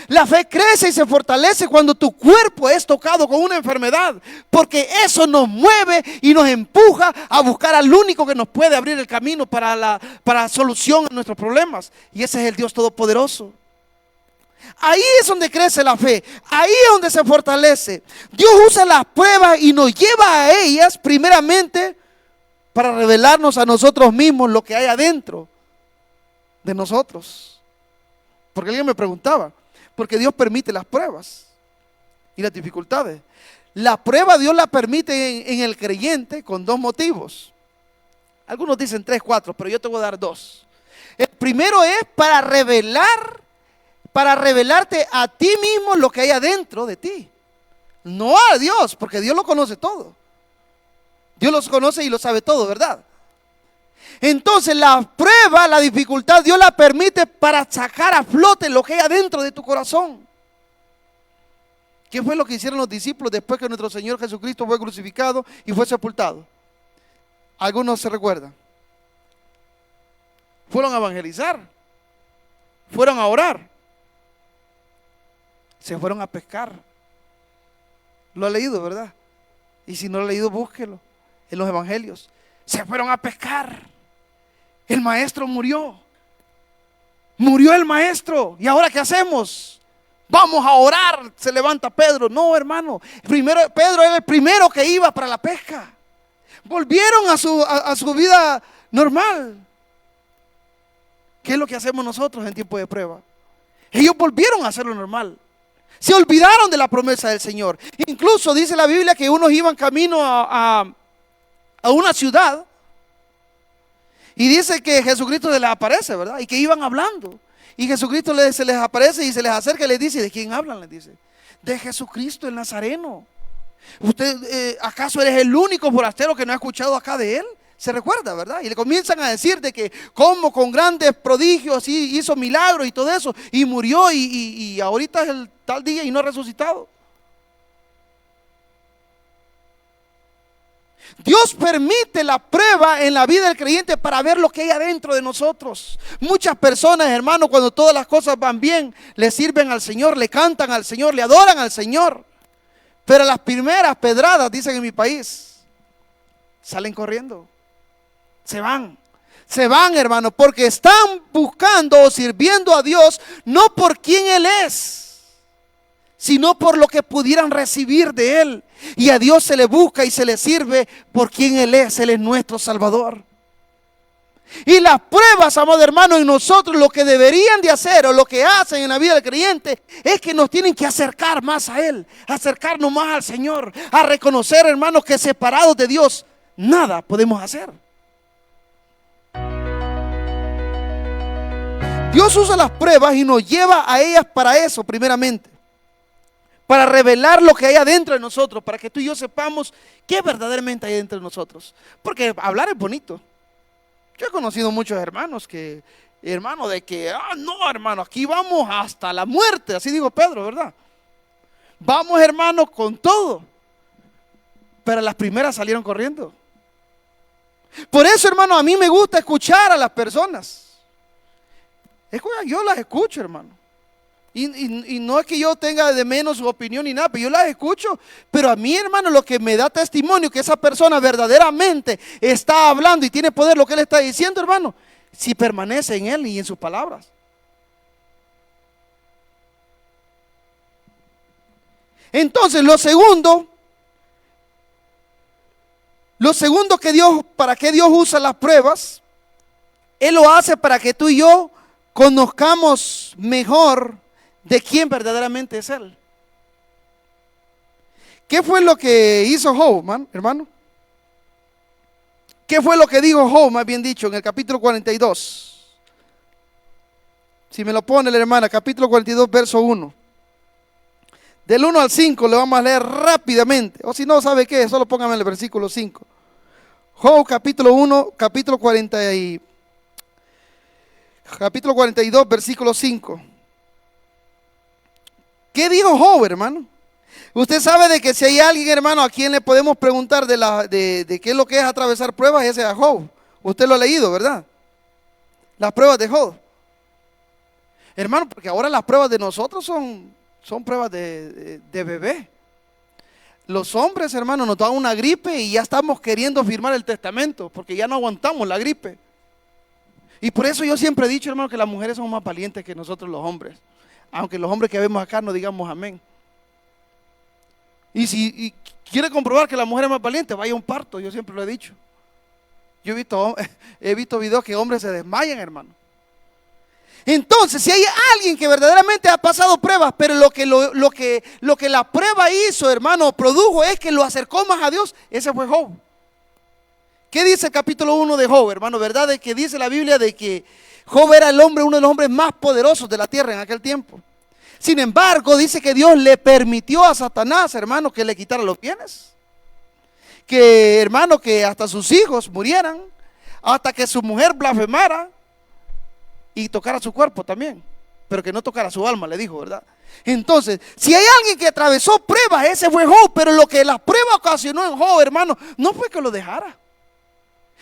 La fe crece y se fortalece cuando tu cuerpo es tocado con una enfermedad, porque eso nos mueve y nos empuja a buscar al único que nos puede abrir el camino para la solución a nuestros problemas, y ese es el Dios Todopoderoso. Ahí es donde crece la fe, ahí es donde se fortalece. Dios usa las pruebas y nos lleva a ellas primeramente para revelarnos a nosotros mismos lo que hay adentro de nosotros. Porque alguien me preguntaba, ¿por qué Dios permite las pruebas y las dificultades? La prueba Dios la permite en el creyente con dos motivos. Algunos dicen 3, 4, pero yo te voy a dar 2. El primero es para revelarte a ti mismo lo que hay adentro de ti. No a Dios, porque Dios lo conoce todo. Dios los conoce y lo sabe todo, ¿verdad? Entonces la prueba, la dificultad, Dios la permite para sacar a flote lo que hay adentro de tu corazón. ¿Qué fue lo que hicieron los discípulos después que nuestro Señor Jesucristo fue crucificado y fue sepultado? Algunos se recuerdan. Fueron a evangelizar, fueron a orar, se fueron a pescar. Lo ha leído, ¿verdad? Y si no lo ha leído, búsquelo en los evangelios. Se fueron a pescar. El maestro murió. Murió el maestro. ¿Y ahora qué hacemos? Vamos a orar. Se levanta Pedro. No, hermano. Pedro era el primero que iba para la pesca. Volvieron a su vida normal. ¿Qué es lo que hacemos nosotros en tiempo de prueba? Ellos volvieron a hacerlo normal. Se olvidaron de la promesa del Señor. Incluso dice la Biblia que unos iban camino a una ciudad y dice que Jesucristo se les aparece, ¿verdad? Y que iban hablando. Y Jesucristo se les aparece y se les acerca y les dice, ¿de quién hablan? Les dice, de Jesucristo el Nazareno. ¿Usted acaso eres el único forastero que no ha escuchado acá de él? Se recuerda, ¿verdad? Y le comienzan a decir de que como con grandes prodigios hizo milagros y todo eso, y murió y ahorita es el tal día y no ha resucitado. Dios permite la prueba en la vida del creyente para ver lo que hay adentro de nosotros. Muchas personas, hermano, cuando todas las cosas van bien, le sirven al Señor, le cantan al Señor, le adoran al Señor. Pero las primeras pedradas, dicen en mi país, salen corriendo. Se van, hermano, porque están buscando o sirviendo a Dios no por quién Él es, sino por lo que pudieran recibir de Él. Y a Dios se le busca y se le sirve por quien Él es nuestro Salvador. Y las pruebas, amado hermano, en nosotros lo que deberían de hacer o lo que hacen en la vida del creyente es que nos tienen que acercar más a Él, acercarnos más al Señor, a reconocer, hermanos, que separados de Dios nada podemos hacer. Dios usa las pruebas y nos lleva a ellas para eso primeramente, para revelar lo que hay adentro de nosotros, para que tú y yo sepamos qué verdaderamente hay dentro de nosotros. Porque hablar es bonito. Yo he conocido muchos hermanos que, de que, no, hermano, aquí vamos hasta la muerte, así dijo Pedro, ¿verdad? Vamos, hermano, con todo. Pero las primeras salieron corriendo. Por eso, hermano, a mí me gusta escuchar a las personas. Yo las escucho, hermano. Y no es que yo tenga de menos su opinión ni nada, pero yo las escucho. Pero a mí, hermano, lo que me da testimonio que esa persona verdaderamente está hablando y tiene poder lo que él está diciendo, hermano, si permanece en él y en sus palabras. Entonces, lo segundo que Dios, para que Dios usa las pruebas, Él lo hace para que tú y yo conozcamos mejor de quién verdaderamente es Él. ¿Qué fue lo que hizo Job, hermano? ¿Qué fue lo que dijo Job, más bien dicho, en el capítulo 42? Si me lo pone la hermana, capítulo 42, verso 1. Del 1 al 5 le vamos a leer rápidamente. O si no, ¿sabe qué? Solo póngame el versículo 5. Job, capítulo 1, capítulo 42, versículo 5. ¿Qué dijo Job, hermano? Usted sabe de que si hay alguien, hermano, a quien le podemos preguntar de qué es lo que es atravesar pruebas, ese es a Job. Usted lo ha leído, ¿verdad? Las pruebas de Job. Hermano, porque ahora las pruebas de nosotros son pruebas de bebé. Los hombres, hermano, nos dan una gripe y ya estamos queriendo firmar el testamento porque ya no aguantamos la gripe. Y por eso yo siempre he dicho, hermano, que las mujeres son más valientes que nosotros los hombres. Aunque los hombres que vemos acá no digamos amén. Y si quiere comprobar que la mujer es más valiente, vaya a un parto, yo siempre lo he dicho. Yo he visto videos que hombres se desmayan, hermano. Entonces, si hay alguien que verdaderamente ha pasado pruebas, pero lo que la prueba hizo, hermano, produjo es que lo acercó más a Dios, ese fue Job. ¿Qué dice el capítulo 1 de Job, hermano? ¿Verdad? De que dice la Biblia de que Job era uno de los hombres más poderosos de la tierra en aquel tiempo. Sin embargo, dice que Dios le permitió a Satanás, hermano, que le quitara los bienes. Que, hermano, que hasta sus hijos murieran, hasta que su mujer blasfemara y tocara su cuerpo también, pero que no tocara su alma, le dijo, ¿verdad? Entonces, si hay alguien que atravesó pruebas, ese fue Job, pero lo que la prueba ocasionó en Job, hermano, no fue que lo dejara.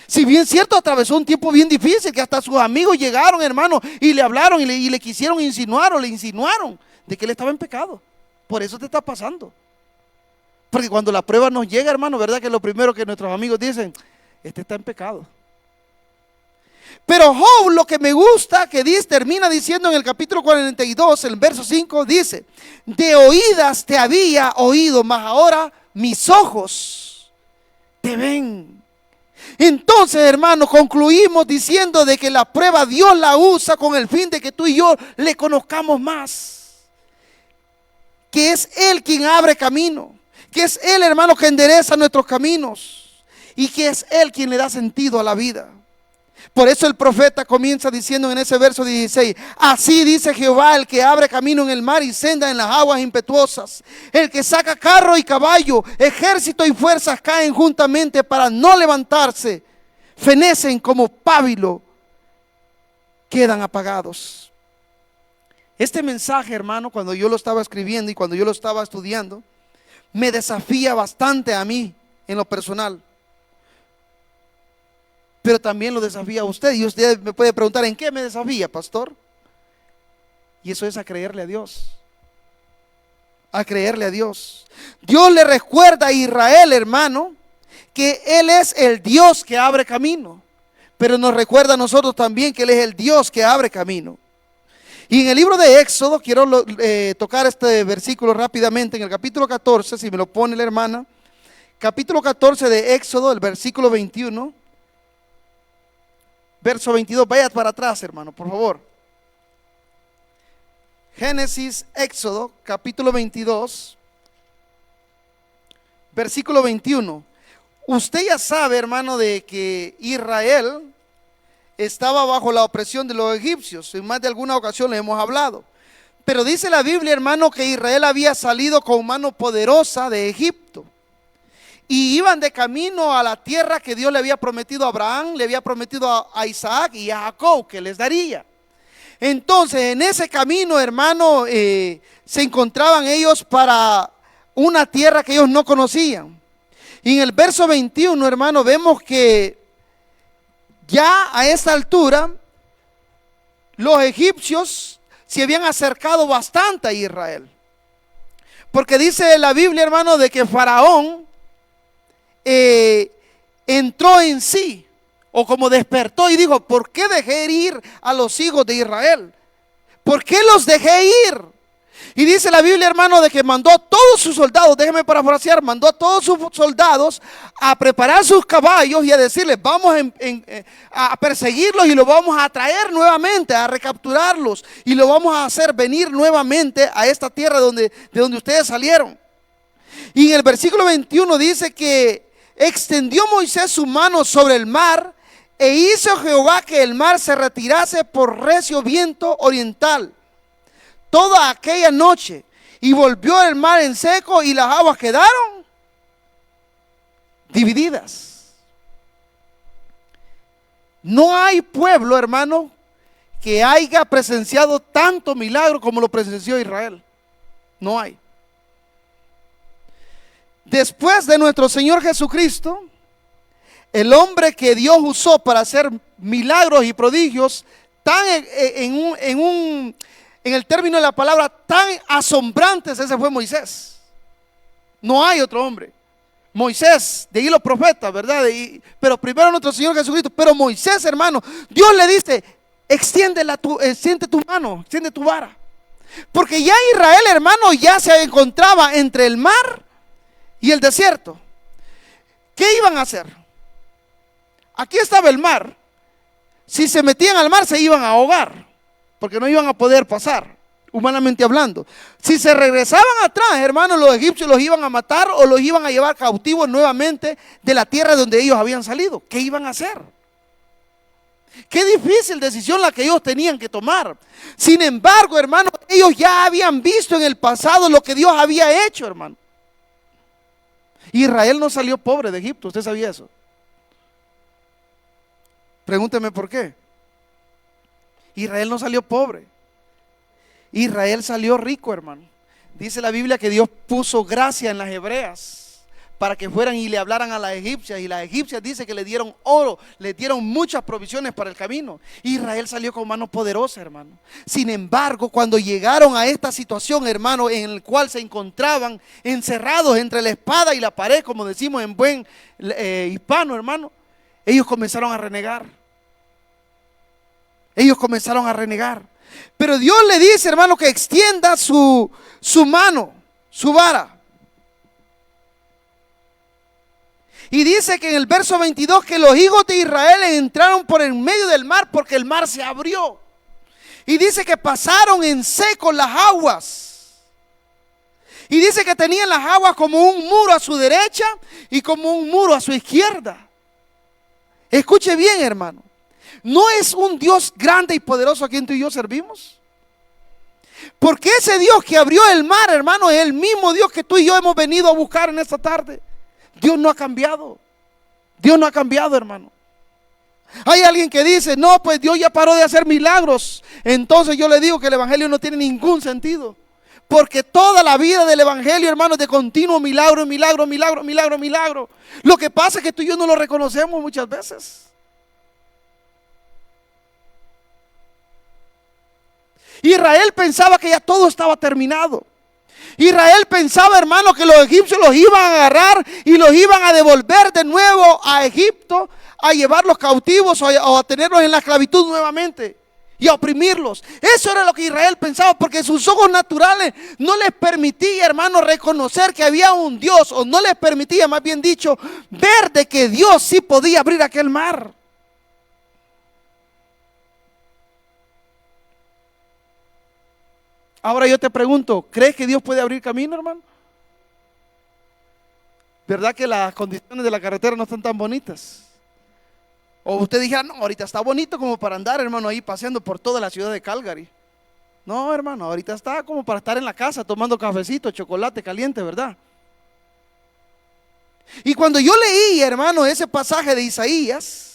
Si bien cierto, atravesó un tiempo bien difícil, que hasta sus amigos llegaron, hermano, y le hablaron y le quisieron insinuar o le insinuaron de que él estaba en pecado. Por eso te está pasando. Porque cuando la prueba nos llega, hermano, ¿verdad? Que lo primero que nuestros amigos dicen, este está en pecado. Pero Job, lo que me gusta que dice, termina diciendo en el capítulo 42, el verso 5, dice: de oídas te había oído, mas ahora mis ojos te ven. Entonces, hermano, concluimos diciendo de que la prueba Dios la usa con el fin de que tú y yo le conozcamos más. Que es Él quien abre camino. Que es Él, hermano, que endereza nuestros caminos. Y que es Él quien le da sentido a la vida. Por eso el profeta comienza diciendo en ese verso 16: así dice Jehová, el que abre camino en el mar y senda en las aguas impetuosas, el que saca carro y caballo, ejército y fuerzas caen juntamente para no levantarse, fenecen como pábilo, quedan apagados. Este mensaje, hermano, cuando yo lo estaba escribiendo y cuando yo lo estaba estudiando, me desafía bastante a mí en lo personal. Pero también lo desafía a usted. Y usted me puede preguntar, ¿en qué me desafía, pastor? Y eso es a creerle a Dios. A creerle a Dios. Dios le recuerda a Israel, hermano, que Él es el Dios que abre camino. Pero nos recuerda a nosotros también que Él es el Dios que abre camino. Y en el libro de Éxodo, quiero tocar este versículo rápidamente, en el capítulo 14, si me lo pone la hermana. Capítulo 14 de Éxodo, el versículo 21. Verso 22, vaya para atrás, hermano, por favor. Génesis, Éxodo, capítulo 22, versículo 21. Usted ya sabe, hermano, de que Israel estaba bajo la opresión de los egipcios. En más de alguna ocasión le hemos hablado. Pero dice la Biblia, hermano, que Israel había salido con mano poderosa de Egipto. Y iban de camino a la tierra que Dios le había prometido a Abraham, le había prometido a Isaac y a Jacob que les daría. Entonces, en ese camino, hermano, se encontraban ellos para una tierra que ellos no conocían. Y en el verso 21, hermano, vemos que ya a esta altura los egipcios se habían acercado bastante a Israel. Porque dice la Biblia, hermano, de que Faraón entró en sí, o como despertó y dijo: ¿por qué dejé ir a los hijos de Israel? ¿Por qué los dejé ir? Y dice la Biblia, hermano, de que mandó a todos sus soldados, déjeme parafrasear, mandó a todos sus soldados a preparar sus caballos y a decirles: vamos a perseguirlos y los vamos a traer nuevamente, a recapturarlos, y los vamos a hacer venir nuevamente a esta tierra de donde ustedes salieron. Y en el versículo 21 dice que extendió Moisés su mano sobre el mar e hizo Jehová que el mar se retirase por recio viento oriental toda aquella noche, y volvió el mar en seco y las aguas quedaron divididas. No hay pueblo, hermano, que haya presenciado tanto milagro como lo presenció Israel. No hay. Después de nuestro Señor Jesucristo, el hombre que Dios usó para hacer milagros y prodigios tan en el término de la palabra, tan asombrantes, ese fue Moisés. No hay otro hombre. Moisés, de ahí los profetas, ¿verdad? Pero primero nuestro Señor Jesucristo. Pero Moisés, hermano, Dios le dice, extiende tu mano, extiende tu vara. Porque ya Israel, hermano, ya se encontraba entre el mar y el desierto. ¿Qué iban a hacer? Aquí estaba el mar. Si se metían al mar se iban a ahogar, porque no iban a poder pasar, humanamente hablando. Si se regresaban atrás, hermanos, los egipcios los iban a matar o los iban a llevar cautivos nuevamente de la tierra donde ellos habían salido. ¿Qué iban a hacer? Qué difícil decisión la que ellos tenían que tomar. Sin embargo, hermanos, ellos ya habían visto en el pasado lo que Dios había hecho, hermano. Israel no salió pobre de Egipto, ¿usted sabía eso? Pregúnteme por qué. Israel no salió pobre. Israel salió rico, hermano. Dice la Biblia que Dios puso gracia en las hebreas para que fueran y le hablaran a las egipcias. Y las egipcias dice que le dieron oro, le dieron muchas provisiones para el camino. Israel salió con mano poderosa, hermano. Sin embargo, cuando llegaron a esta situación, hermano, en el cual se encontraban encerrados entre la espada y la pared, como decimos en buen hispano, hermano, ellos comenzaron a renegar. Ellos comenzaron a renegar. Pero Dios le dice, hermano, que extienda su mano, su vara. Y dice que en el verso 22 que los hijos de Israel entraron por en medio del mar porque el mar se abrió. Y dice que pasaron en seco las aguas. Y dice que tenían las aguas como un muro a su derecha y como un muro a su izquierda. Escuche bien, hermano. ¿No es un Dios grande y poderoso a quien tú y yo servimos? Porque ese Dios que abrió el mar, hermano, es el mismo Dios que tú y yo hemos venido a buscar en esta tarde. Dios no ha cambiado. Dios no ha cambiado, hermano. Hay alguien que dice, no, pues Dios ya paró de hacer milagros. Entonces yo le digo que el evangelio no tiene ningún sentido. Porque toda la vida del evangelio, hermano, es de continuo milagro, milagro, milagro, milagro, milagro. Lo que pasa es que tú y yo no lo reconocemos muchas veces. Israel pensaba que ya todo estaba terminado. Israel pensaba, hermano, que los egipcios los iban a agarrar y los iban a devolver de nuevo a Egipto, a llevarlos cautivos o a tenerlos en la esclavitud nuevamente y a oprimirlos. Eso era lo que Israel pensaba, porque sus ojos naturales no les permitía, hermano, reconocer que había un Dios, o no les permitía, más bien dicho, ver de que Dios sí podía abrir aquel mar. Ahora yo te pregunto, ¿crees que Dios puede abrir camino, hermano? ¿Verdad que las condiciones de la carretera no están tan bonitas? O usted dijera, no, ahorita está bonito como para andar, hermano, ahí paseando por toda la ciudad de Calgary. No, hermano, ahorita está como para estar en la casa tomando cafecito, chocolate caliente, ¿verdad? Y cuando yo leí, hermano, ese pasaje de Isaías,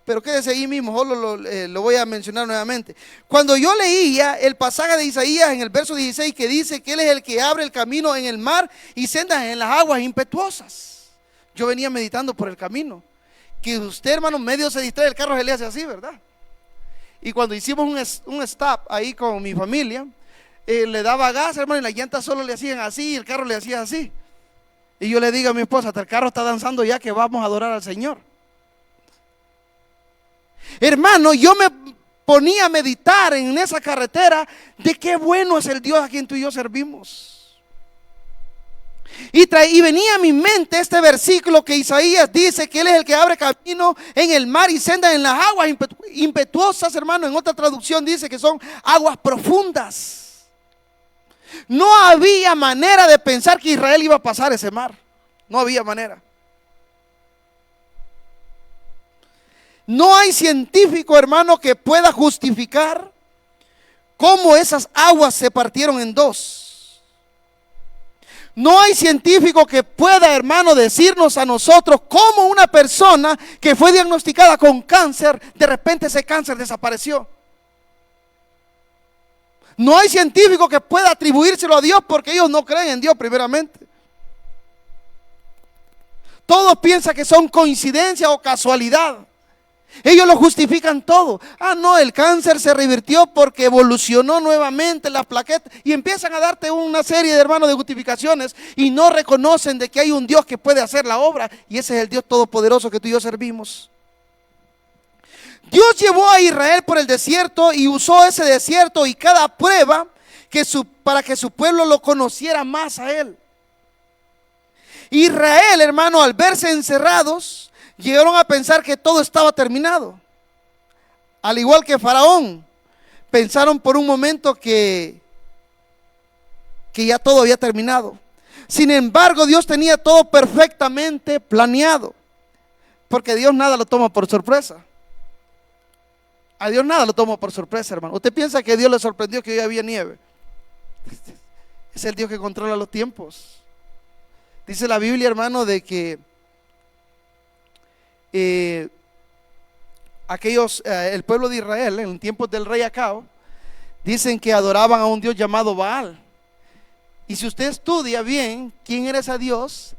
pero quédese ahí mismo, solo lo voy a mencionar nuevamente. Cuando yo leía el pasaje de Isaías en el verso 16 que dice que Él es el que abre el camino en el mar y sendas en las aguas impetuosas, yo venía meditando por el camino. Que usted, hermano, medio se distrae, el carro se le hace así, ¿verdad? Y cuando hicimos un stop ahí con mi familia, le daba gas, hermano, y las llantas solo le hacían así y el carro le hacía así. Y yo le digo a mi esposa, hasta el carro está danzando ya que vamos a adorar al Señor. Hermano, yo me ponía a meditar en esa carretera de qué bueno es el Dios a quien tú y yo servimos. Y venía a mi mente este versículo que Isaías dice que Él es el que abre camino en el mar y senda en las aguas impetuosas, hermano. En otra traducción dice que son aguas profundas. No había manera de pensar que Israel iba a pasar ese mar. No había manera. No hay científico, hermano, que pueda justificar cómo esas aguas se partieron en dos. No hay científico que pueda, hermano, decirnos a nosotros cómo una persona que fue diagnosticada con cáncer, de repente ese cáncer desapareció. No hay científico que pueda atribuírselo a Dios, porque ellos no creen en Dios primeramente. Todos piensan que son coincidencia o casualidad. Ellos lo justifican todo. Ah, no, el cáncer se revirtió porque evolucionó nuevamente la plaqueta. Y empiezan a darte una serie de hermanos de justificaciones y no reconocen de que hay un Dios que puede hacer la obra. Y ese es el Dios todopoderoso que tú y yo servimos. Dios llevó a Israel por el desierto y usó ese desierto y cada prueba para que su pueblo lo conociera más a Él. Israel, hermano, al verse encerrados, llegaron a pensar que todo estaba terminado. Al igual que Faraón, pensaron por un momento que ya todo había terminado. Sin embargo, Dios tenía todo perfectamente planeado, porque Dios nada lo toma por sorpresa. A Dios nada lo toma por sorpresa, hermano. ¿Usted piensa que Dios le sorprendió que hoy había nieve? Es el Dios que controla los tiempos. Dice la Biblia, hermano, de que el pueblo de Israel en tiempos del rey Acab, dicen que adoraban a un Dios llamado Baal. Y si usted estudia bien quién era ese Dios,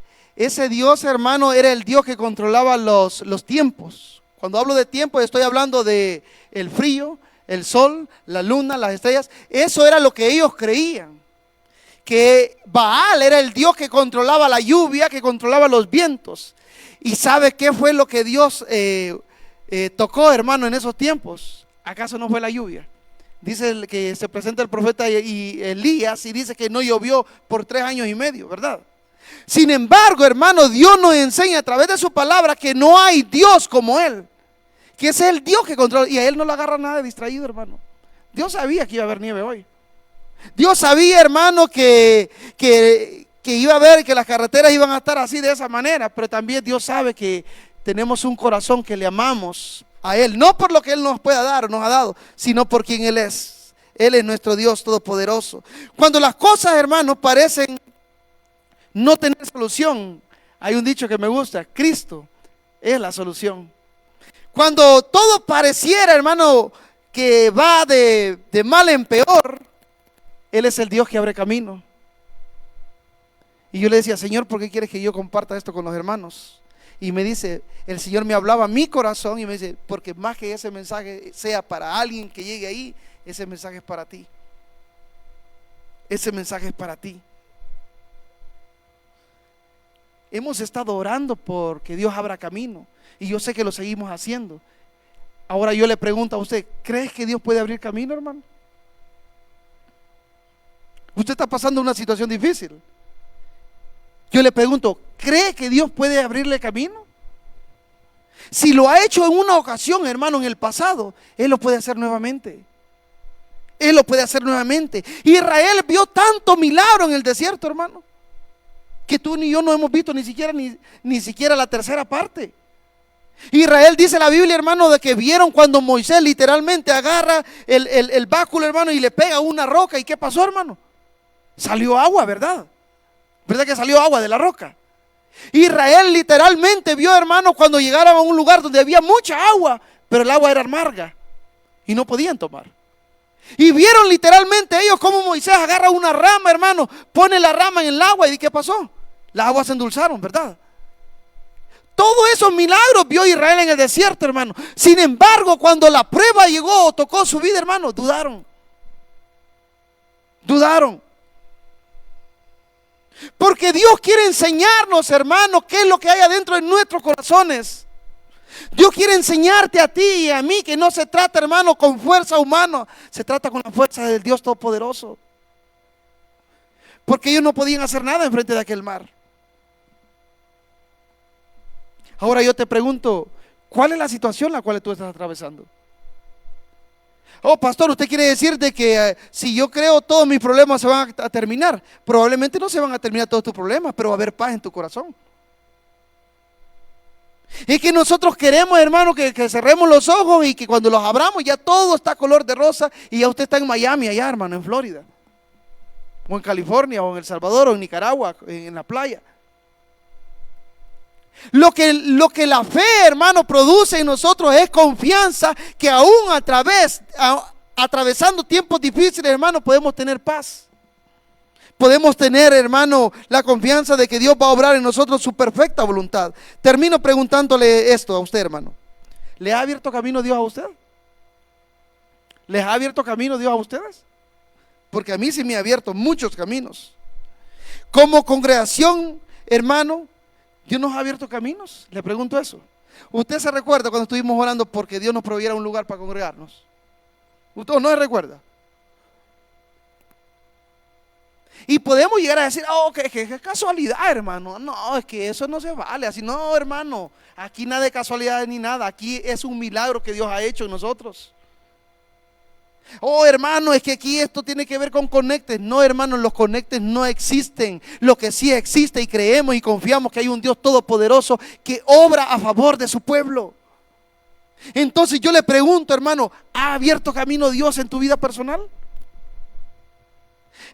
hermano, era el Dios que controlaba los tiempos. Cuando hablo de tiempo, estoy hablando de el frío, el sol, la luna, las estrellas. Eso era lo que ellos creían, que Baal era el Dios que controlaba la lluvia, que controlaba los vientos. ¿Y sabe qué fue lo que Dios tocó, hermano, en esos tiempos? ¿Acaso no fue la lluvia? Dice que se presenta el profeta Elías y dice que no llovió por 3 años y medio, ¿verdad? Sin embargo, hermano, Dios nos enseña a través de su palabra que no hay Dios como Él, que es el Dios que controla, y a Él no le agarra nada de distraído, hermano. Dios sabía que iba a haber nieve hoy. Dios sabía, hermano, que iba a haber, que las carreteras iban a estar así de esa manera, pero también Dios sabe que tenemos un corazón que le amamos a Él, no por lo que Él nos pueda dar o nos ha dado, sino por quien Él es. Él es nuestro Dios todopoderoso. Cuando las cosas, hermanos, parecen no tener solución, hay un dicho que me gusta: Cristo es la solución. Cuando todo pareciera, hermano, que va de mal en peor, Él es el Dios que abre camino. Y yo le decía: Señor, ¿por qué quieres que yo comparta esto con los hermanos? Y me dice, el Señor me hablaba a mi corazón y me dice: porque más que ese mensaje sea para alguien que llegue ahí, ese mensaje es para ti. Ese mensaje es para ti. Hemos estado orando porque Dios abra camino, y yo sé que lo seguimos haciendo. Ahora yo le pregunto a usted: ¿crees que Dios puede abrir camino, hermano? Usted está pasando una situación difícil. Yo le pregunto: ¿cree que Dios puede abrirle camino? Si lo ha hecho en una ocasión, hermano, en el pasado, Él lo puede hacer nuevamente. Él lo puede hacer nuevamente. Israel vio tanto milagro en el desierto, hermano, que tú ni yo no hemos visto ni siquiera la tercera parte. Israel, dice la Biblia, hermano, de que vieron cuando Moisés literalmente agarra el báculo, hermano, y le pega una roca. ¿Y qué pasó, hermano? Salió agua, ¿verdad? ¿Verdad que salió agua de la roca? Israel literalmente vio, hermano, cuando llegaron a un lugar donde había mucha agua, pero el agua era amarga y no podían tomar. Y vieron literalmente ellos cómo Moisés agarra una rama, hermano, pone la rama en el agua. ¿Y qué pasó? Las aguas se endulzaron, ¿verdad? Todos esos milagros vio Israel en el desierto, hermano. Sin embargo, cuando la prueba llegó o tocó su vida, hermano, dudaron. Porque Dios quiere enseñarnos, hermano, qué es lo que hay adentro de nuestros corazones. Dios quiere enseñarte a ti y a mí que no se trata, hermano, con fuerza humana, se trata con la fuerza del Dios Todopoderoso. Porque ellos no podían hacer nada enfrente de aquel mar. Ahora yo te pregunto, ¿cuál es la situación la cual tú estás atravesando? Oh, pastor, ¿usted quiere decir de que si yo creo todos mis problemas se van a terminar? Probablemente no se van a terminar todos tus problemas, pero va a haber paz en tu corazón. Es que nosotros queremos, hermano, que cerremos los ojos y que cuando los abramos ya todo está color de rosa y ya usted está en Miami, allá, hermano, en Florida, o en California, o en El Salvador, o en Nicaragua, en la playa. Lo que la fe, hermano, produce en nosotros es confianza, que aún atravesando tiempos difíciles, hermano, podemos tener paz. Podemos tener, hermano, la confianza de que Dios va a obrar en nosotros su perfecta voluntad. Termino preguntándole esto a usted, hermano. ¿Le ha abierto camino Dios a usted? ¿Les ha abierto camino Dios a ustedes? Porque a mí sí me ha abierto muchos caminos. Como congregación, hermano, ¿Dios nos ha abierto caminos? Le pregunto eso. ¿Usted se recuerda cuando estuvimos orando porque Dios nos proviera un lugar para congregarnos? ¿Usted no se recuerda? Y podemos llegar a decir, oh, que casualidad, hermano. No, es que eso no se vale. Así no, hermano. Aquí nada de casualidad ni nada. Aquí es un milagro que Dios ha hecho en nosotros. Oh, hermano, es que aquí esto tiene que ver con conectes. No, hermano, los conectes no existen. Lo que sí existe, y creemos y confiamos que hay un Dios todopoderoso que obra a favor de su pueblo. Entonces yo le pregunto, hermano, ¿ha abierto camino Dios en tu vida personal?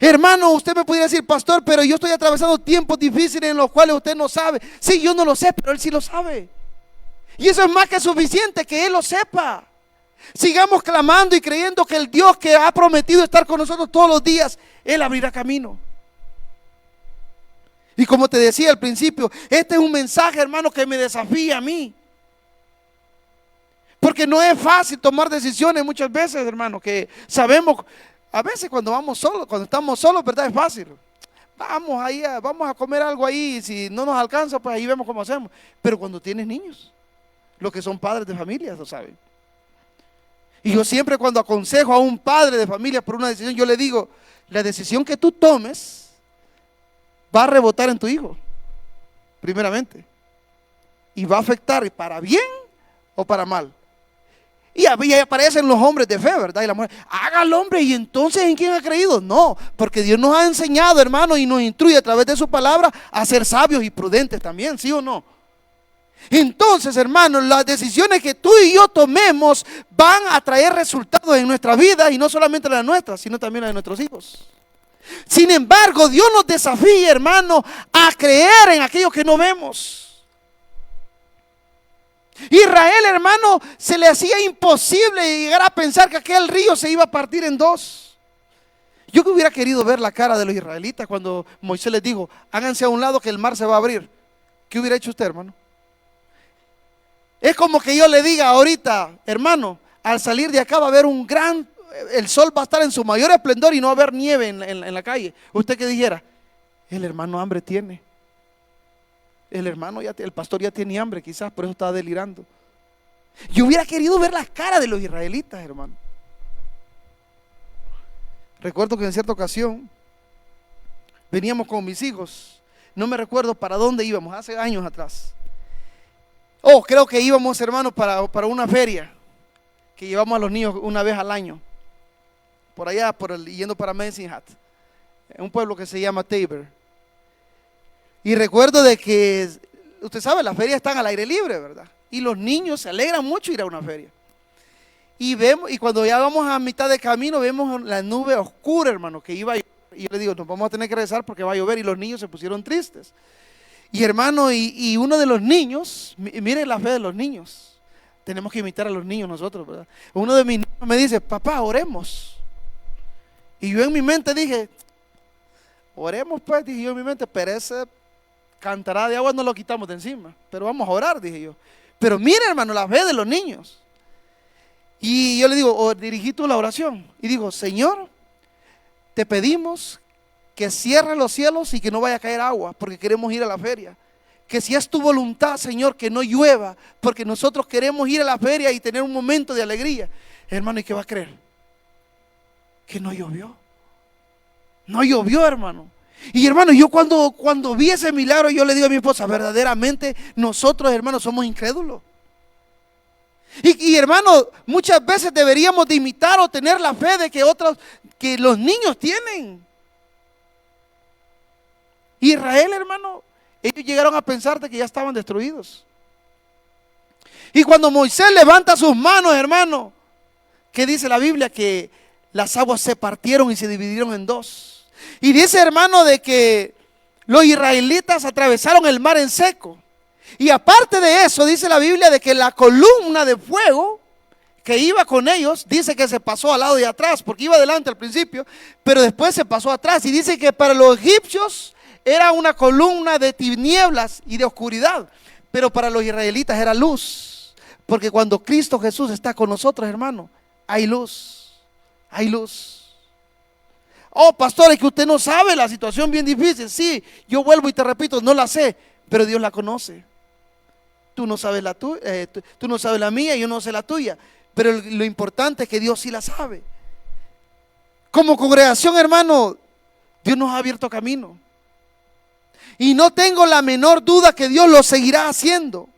Hermano, usted me pudiera decir, pastor, pero yo estoy atravesando tiempos difíciles en los cuales usted no sabe. Sí, yo no lo sé, pero Él sí lo sabe. Y eso es más que suficiente, que Él lo sepa. Sigamos clamando y creyendo que el Dios que ha prometido estar con nosotros todos los días, Él abrirá camino. Y como te decía al principio, este es un mensaje, hermano, que me desafía a mí. Porque no es fácil tomar decisiones muchas veces, hermano, que sabemos, a veces cuando vamos solos, cuando estamos solos, ¿verdad? Es fácil. Vamos a comer algo ahí, si no nos alcanza, pues ahí vemos cómo hacemos. Pero cuando tienes niños, los que son padres de familia, lo saben. Y yo siempre cuando aconsejo a un padre de familia por una decisión, yo le digo, la decisión que tú tomes va a rebotar en tu hijo, primeramente. Y va a afectar para bien o para mal. Y ahí aparecen los hombres de fe, ¿verdad? Y la mujer, hágalo, hombre, y entonces ¿en quién ha creído? No, porque Dios nos ha enseñado, hermano, y nos instruye a través de su palabra a ser sabios y prudentes también, ¿sí o no? Entonces, hermanos, las decisiones que tú y yo tomemos van a traer resultados en nuestra vida, y no solamente las nuestras, sino también las de nuestros hijos. Sin embargo, Dios nos desafía, hermano, a creer en aquello que no vemos. Israel, hermano, se le hacía imposible llegar a pensar que aquel río se iba a partir en dos. Yo que hubiera querido ver la cara de los israelitas cuando Moisés les dijo, háganse a un lado que el mar se va a abrir. ¿Qué hubiera hecho usted, hermano? Es como que yo le diga ahorita, hermano, al salir de acá va a haber el sol va a estar en su mayor esplendor y no va a haber nieve en la calle. ¿Usted qué dijera? El hermano hambre tiene. El pastor ya tiene hambre, quizás por eso está delirando. Yo hubiera querido ver las caras de los israelitas, hermano. Recuerdo que en cierta ocasión veníamos con mis hijos, no me recuerdo para dónde íbamos, hace años atrás. Creo que íbamos, hermano, para una feria que llevamos a los niños una vez al año, por allá, yendo para Medicine Hat, en un pueblo que se llama Tabor. Y recuerdo de que, usted sabe, las ferias están al aire libre, ¿verdad? Y los niños se alegran mucho ir a una feria. Y cuando ya vamos a mitad de camino, vemos la nube oscura, hermano, que iba a llover. Y yo le digo, nos vamos a tener que regresar porque va a llover. Y los niños se pusieron tristes. Y hermano, y uno de los niños, mire la fe de los niños. Tenemos que imitar a los niños nosotros, ¿verdad? Uno de mis niños me dice, papá, oremos. Y yo en mi mente dije, oremos pues, dije yo en mi mente, pero ese cantará de agua no lo quitamos de encima, pero vamos a orar, dije yo. Pero mire, hermano, la fe de los niños. Y yo le digo, dirigí tú la oración. Y digo, Señor, te pedimos que cierre los cielos y que no vaya a caer agua, porque queremos ir a la feria. Que si es tu voluntad, Señor, que no llueva, porque nosotros queremos ir a la feria y tener un momento de alegría. Hermano, ¿y qué va a creer? Que no llovió. No llovió, hermano. Y hermano, yo cuando vi ese milagro, yo le digo a mi esposa, verdaderamente nosotros, hermanos, somos incrédulos. Y hermano, muchas veces deberíamos de imitar o tener la fe de que los niños tienen. Israel, hermano, ellos llegaron a pensar de que ya estaban destruidos. Y cuando Moisés levanta sus manos, hermano, ¿qué dice la Biblia? Que las aguas se partieron y se dividieron en dos. Y dice, hermano, de que los israelitas atravesaron el mar en seco. Y aparte de eso, dice la Biblia de que la columna de fuego que iba con ellos, dice que se pasó al lado de atrás, porque iba adelante al principio, pero después se pasó atrás. Y dice que para los egipcios era una columna de tinieblas y de oscuridad, pero para los israelitas era luz, Porque cuando Cristo Jesús está con nosotros, hermano, hay luz, hay luz. Oh, pastor, es que usted no sabe la situación bien difícil. Sí, yo vuelvo y te repito, no la sé, pero Dios la conoce. Tú no sabes la tuya, tú no sabes la mía, yo no sé la tuya. Pero lo importante es que Dios sí la sabe. Como congregación, hermano, Dios nos ha abierto camino. Y no tengo la menor duda que Dios lo seguirá haciendo.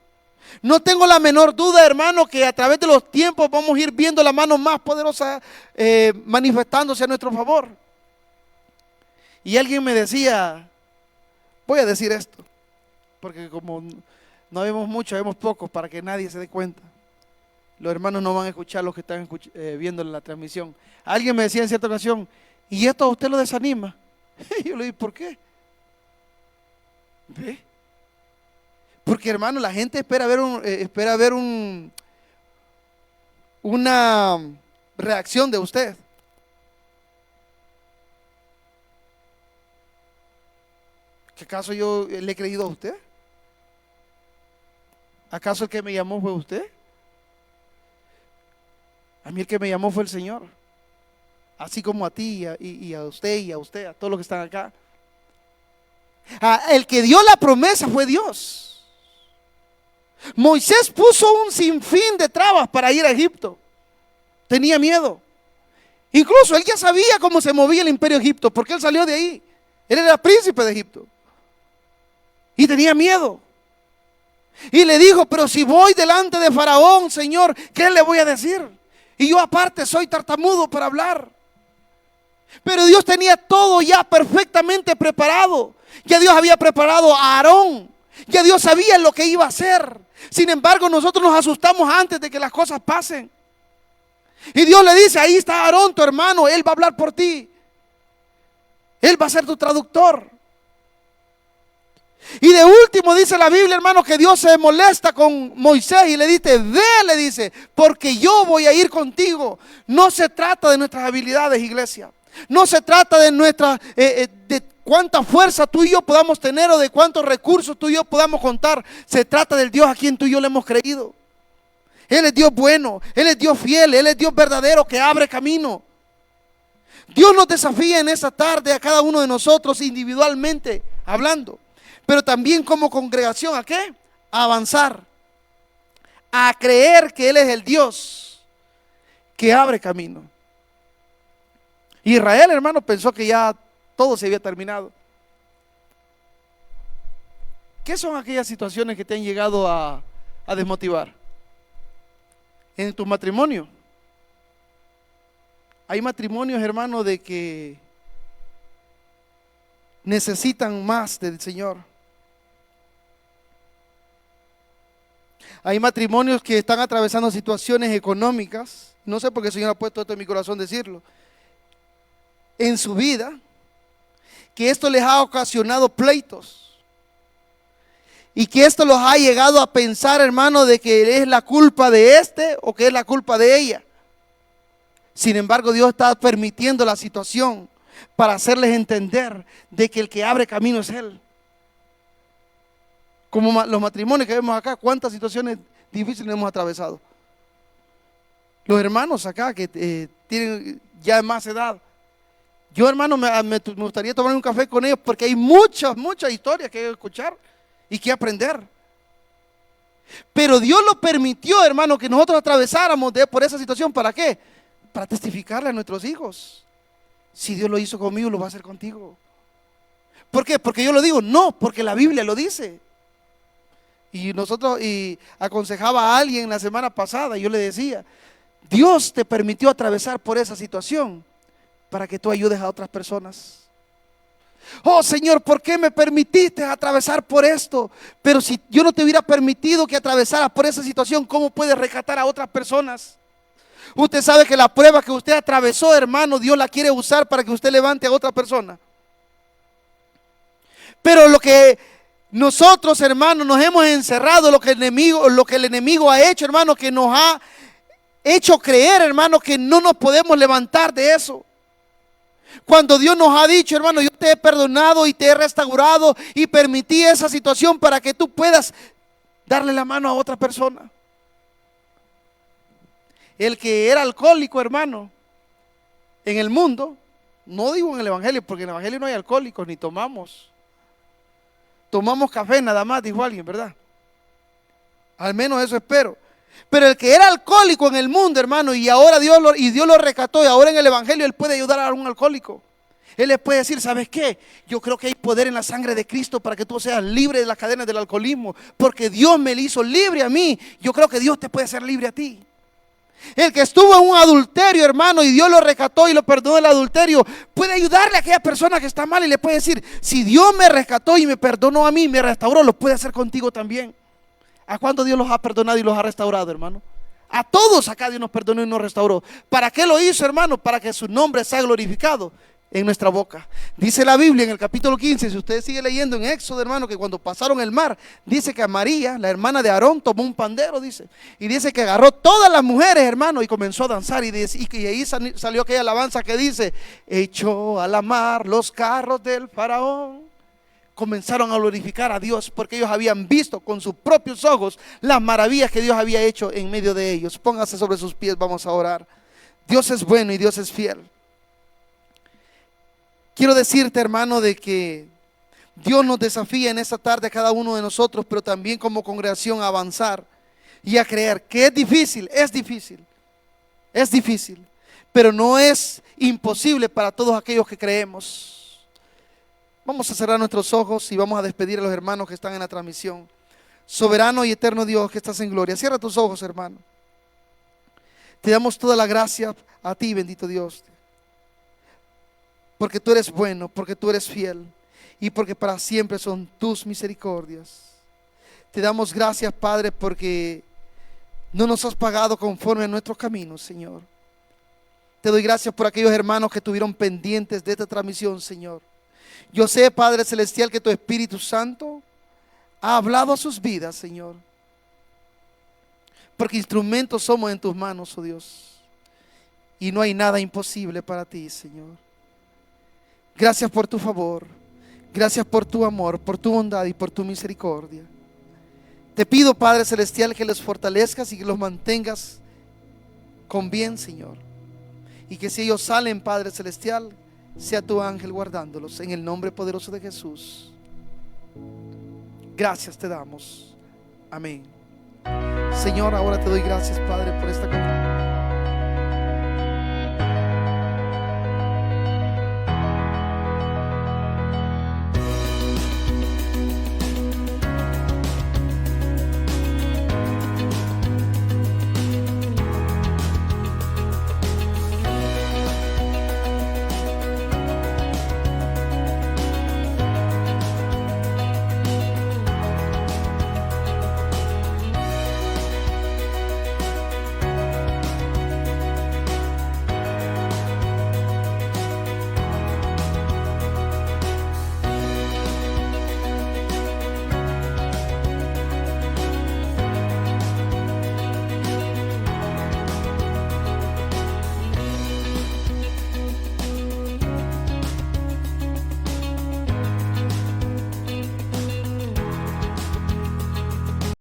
No tengo la menor duda, hermano, que a través de los tiempos vamos a ir viendo la mano más poderosa manifestándose a nuestro favor. Y alguien me decía, voy a decir esto, porque como no vemos mucho, vemos pocos, para que nadie se dé cuenta. Los hermanos no van a escuchar los que están viendo la transmisión. Alguien me decía en cierta ocasión, ¿y esto a usted lo desanima? Y yo le dije, ¿por qué? ¿Ve? Porque, hermano, la gente espera ver una reacción de usted. ¿Qué acaso yo le he creído a usted? ¿Acaso el que me llamó fue usted? A mí el que me llamó fue el Señor. Así como a ti y a usted, a todos los que están acá. El que dio la promesa fue Dios. Moisés puso un sinfín de trabas para ir a Egipto. Tenía miedo. Incluso él ya sabía cómo se movía el imperio de Egipto, porque él salió de ahí. Él era príncipe de Egipto. Y tenía miedo. Y le dijo, pero si voy delante de Faraón, Señor, ¿qué le voy a decir? Y yo aparte soy tartamudo para hablar. Pero Dios tenía todo ya perfectamente preparado. Ya Dios había preparado a Aarón. Ya Dios sabía lo que iba a hacer. Sin embargo, nosotros nos asustamos antes de que las cosas pasen. Y Dios le dice, ahí está Aarón, tu hermano, él va a hablar por ti. Él va a ser tu traductor. Y de último dice la Biblia, hermano, que Dios se molesta con Moisés y le dice, ve, le dice, porque yo voy a ir contigo. No se trata de nuestras habilidades, iglesia. No se trata de de cuánta fuerza tú y yo podamos tener o de cuántos recursos tú y yo podamos contar. Se trata del Dios a quien tú y yo le hemos creído. Él es Dios bueno, Él es Dios fiel, Él es Dios verdadero que abre camino. Dios nos desafía en esta tarde a cada uno de nosotros individualmente hablando, pero también como congregación, ¿a qué? A avanzar, a creer que Él es el Dios que abre camino. Israel, hermano, pensó que ya todo se había terminado. ¿Qué son aquellas situaciones que te han llegado a desmotivar? En tu matrimonio. Hay matrimonios, hermano, de que necesitan más del Señor. Hay matrimonios que están atravesando situaciones económicas. No sé por qué el Señor ha puesto esto en mi corazón decirlo. En su vida, que esto les ha ocasionado pleitos. Y que esto los ha llegado a pensar, hermano, de que es la culpa de este o que es la culpa de ella. Sin embargo, Dios está permitiendo la situación para hacerles entender de que el que abre camino es Él. Como los matrimonios que vemos acá, cuántas situaciones difíciles hemos atravesado. Los hermanos acá que tienen ya más edad. Yo, hermano, me gustaría tomar un café con ellos porque hay muchas historias que escuchar y que aprender. Pero Dios lo permitió, hermano, que nosotros atravesáramos por esa situación. ¿Para qué? Para testificarle a nuestros hijos. Si Dios lo hizo conmigo, lo va a hacer contigo. ¿Por qué? Porque yo lo digo. No, porque la Biblia lo dice. Y aconsejaba a alguien la semana pasada y yo le decía, Dios te permitió atravesar por esa situación para que tú ayudes a otras personas. Oh Señor, ¿por qué me permitiste atravesar por esto? Pero si yo no te hubiera permitido que atravesaras por esa situación, ¿cómo puedes rescatar a otras personas? Usted sabe que la prueba que usted atravesó, hermano, Dios la quiere usar para que usted levante a otra persona. Pero lo que nosotros, hermanos, nos hemos encerrado, lo que el enemigo ha hecho, hermano, que nos ha hecho creer, hermano, que no nos podemos levantar de eso. Cuando Dios nos ha dicho, hermano, yo te he perdonado y te he restaurado y permití esa situación para que tú puedas darle la mano a otra persona. El que era alcohólico, hermano, en el mundo, no digo en el evangelio, porque en el evangelio no hay alcohólicos, ni tomamos café nada más, dijo alguien, ¿verdad? Al menos eso espero. Pero el que era alcohólico en el mundo, hermano, y ahora Dios lo rescató, y ahora en el evangelio Él puede ayudar a un alcohólico. Él les puede decir, ¿sabes qué? Yo creo que hay poder en la sangre de Cristo para que tú seas libre de las cadenas del alcoholismo, porque Dios me le hizo libre a mí. Yo creo que Dios te puede hacer libre a ti. El que estuvo en un adulterio, hermano, y Dios lo rescató y lo perdonó del adulterio, puede ayudarle a aquella persona que está mal y le puede decir, si Dios me rescató y me perdonó a mí, me restauró, lo puede hacer contigo también. ¿A cuánto Dios los ha perdonado y los ha restaurado, hermano? A todos acá Dios nos perdonó y nos restauró. ¿Para qué lo hizo, hermano? Para que su nombre sea glorificado en nuestra boca. Dice la Biblia en el capítulo 15, si usted sigue leyendo en Éxodo, hermano, que cuando pasaron el mar, dice que a María, la hermana de Aarón, tomó un pandero, dice, y dice que agarró todas las mujeres, hermano, y comenzó a danzar, y ahí salió aquella alabanza que dice, echó a la mar los carros del faraón. Comenzaron a glorificar a Dios porque ellos habían visto con sus propios ojos las maravillas que Dios había hecho en medio de ellos. Póngase sobre sus pies, vamos a orar. Dios es bueno y Dios es fiel. Quiero decirte, hermano, de que Dios nos desafía en esta tarde a cada uno de nosotros, pero también como congregación a avanzar y a creer que es difícil, pero no es imposible para todos aquellos que creemos. Vamos a cerrar nuestros ojos y vamos a despedir a los hermanos que están en la transmisión. Soberano y eterno Dios que estás en gloria, cierra tus ojos, hermano. Te damos toda la gracia a ti, bendito Dios, porque tú eres bueno, porque tú eres fiel y porque para siempre son tus misericordias. Te damos gracias, Padre, porque no nos has pagado conforme a nuestros caminos, Señor. Te doy gracias por aquellos hermanos que estuvieron pendientes de esta transmisión, Señor. Yo sé, Padre Celestial, que tu Espíritu Santo ha hablado a sus vidas, Señor, porque instrumentos somos en tus manos, oh Dios, y no hay nada imposible para ti, Señor. Gracias por tu favor, gracias por tu amor, por tu bondad y por tu misericordia. Te pido, Padre Celestial, que los fortalezcas y que los mantengas con bien, Señor, y que si ellos salen, Padre Celestial, sea tu ángel guardándolos en el nombre poderoso de Jesús. Gracias te damos. Amén. Señor, ahora te doy gracias, Padre, por esta comunidad.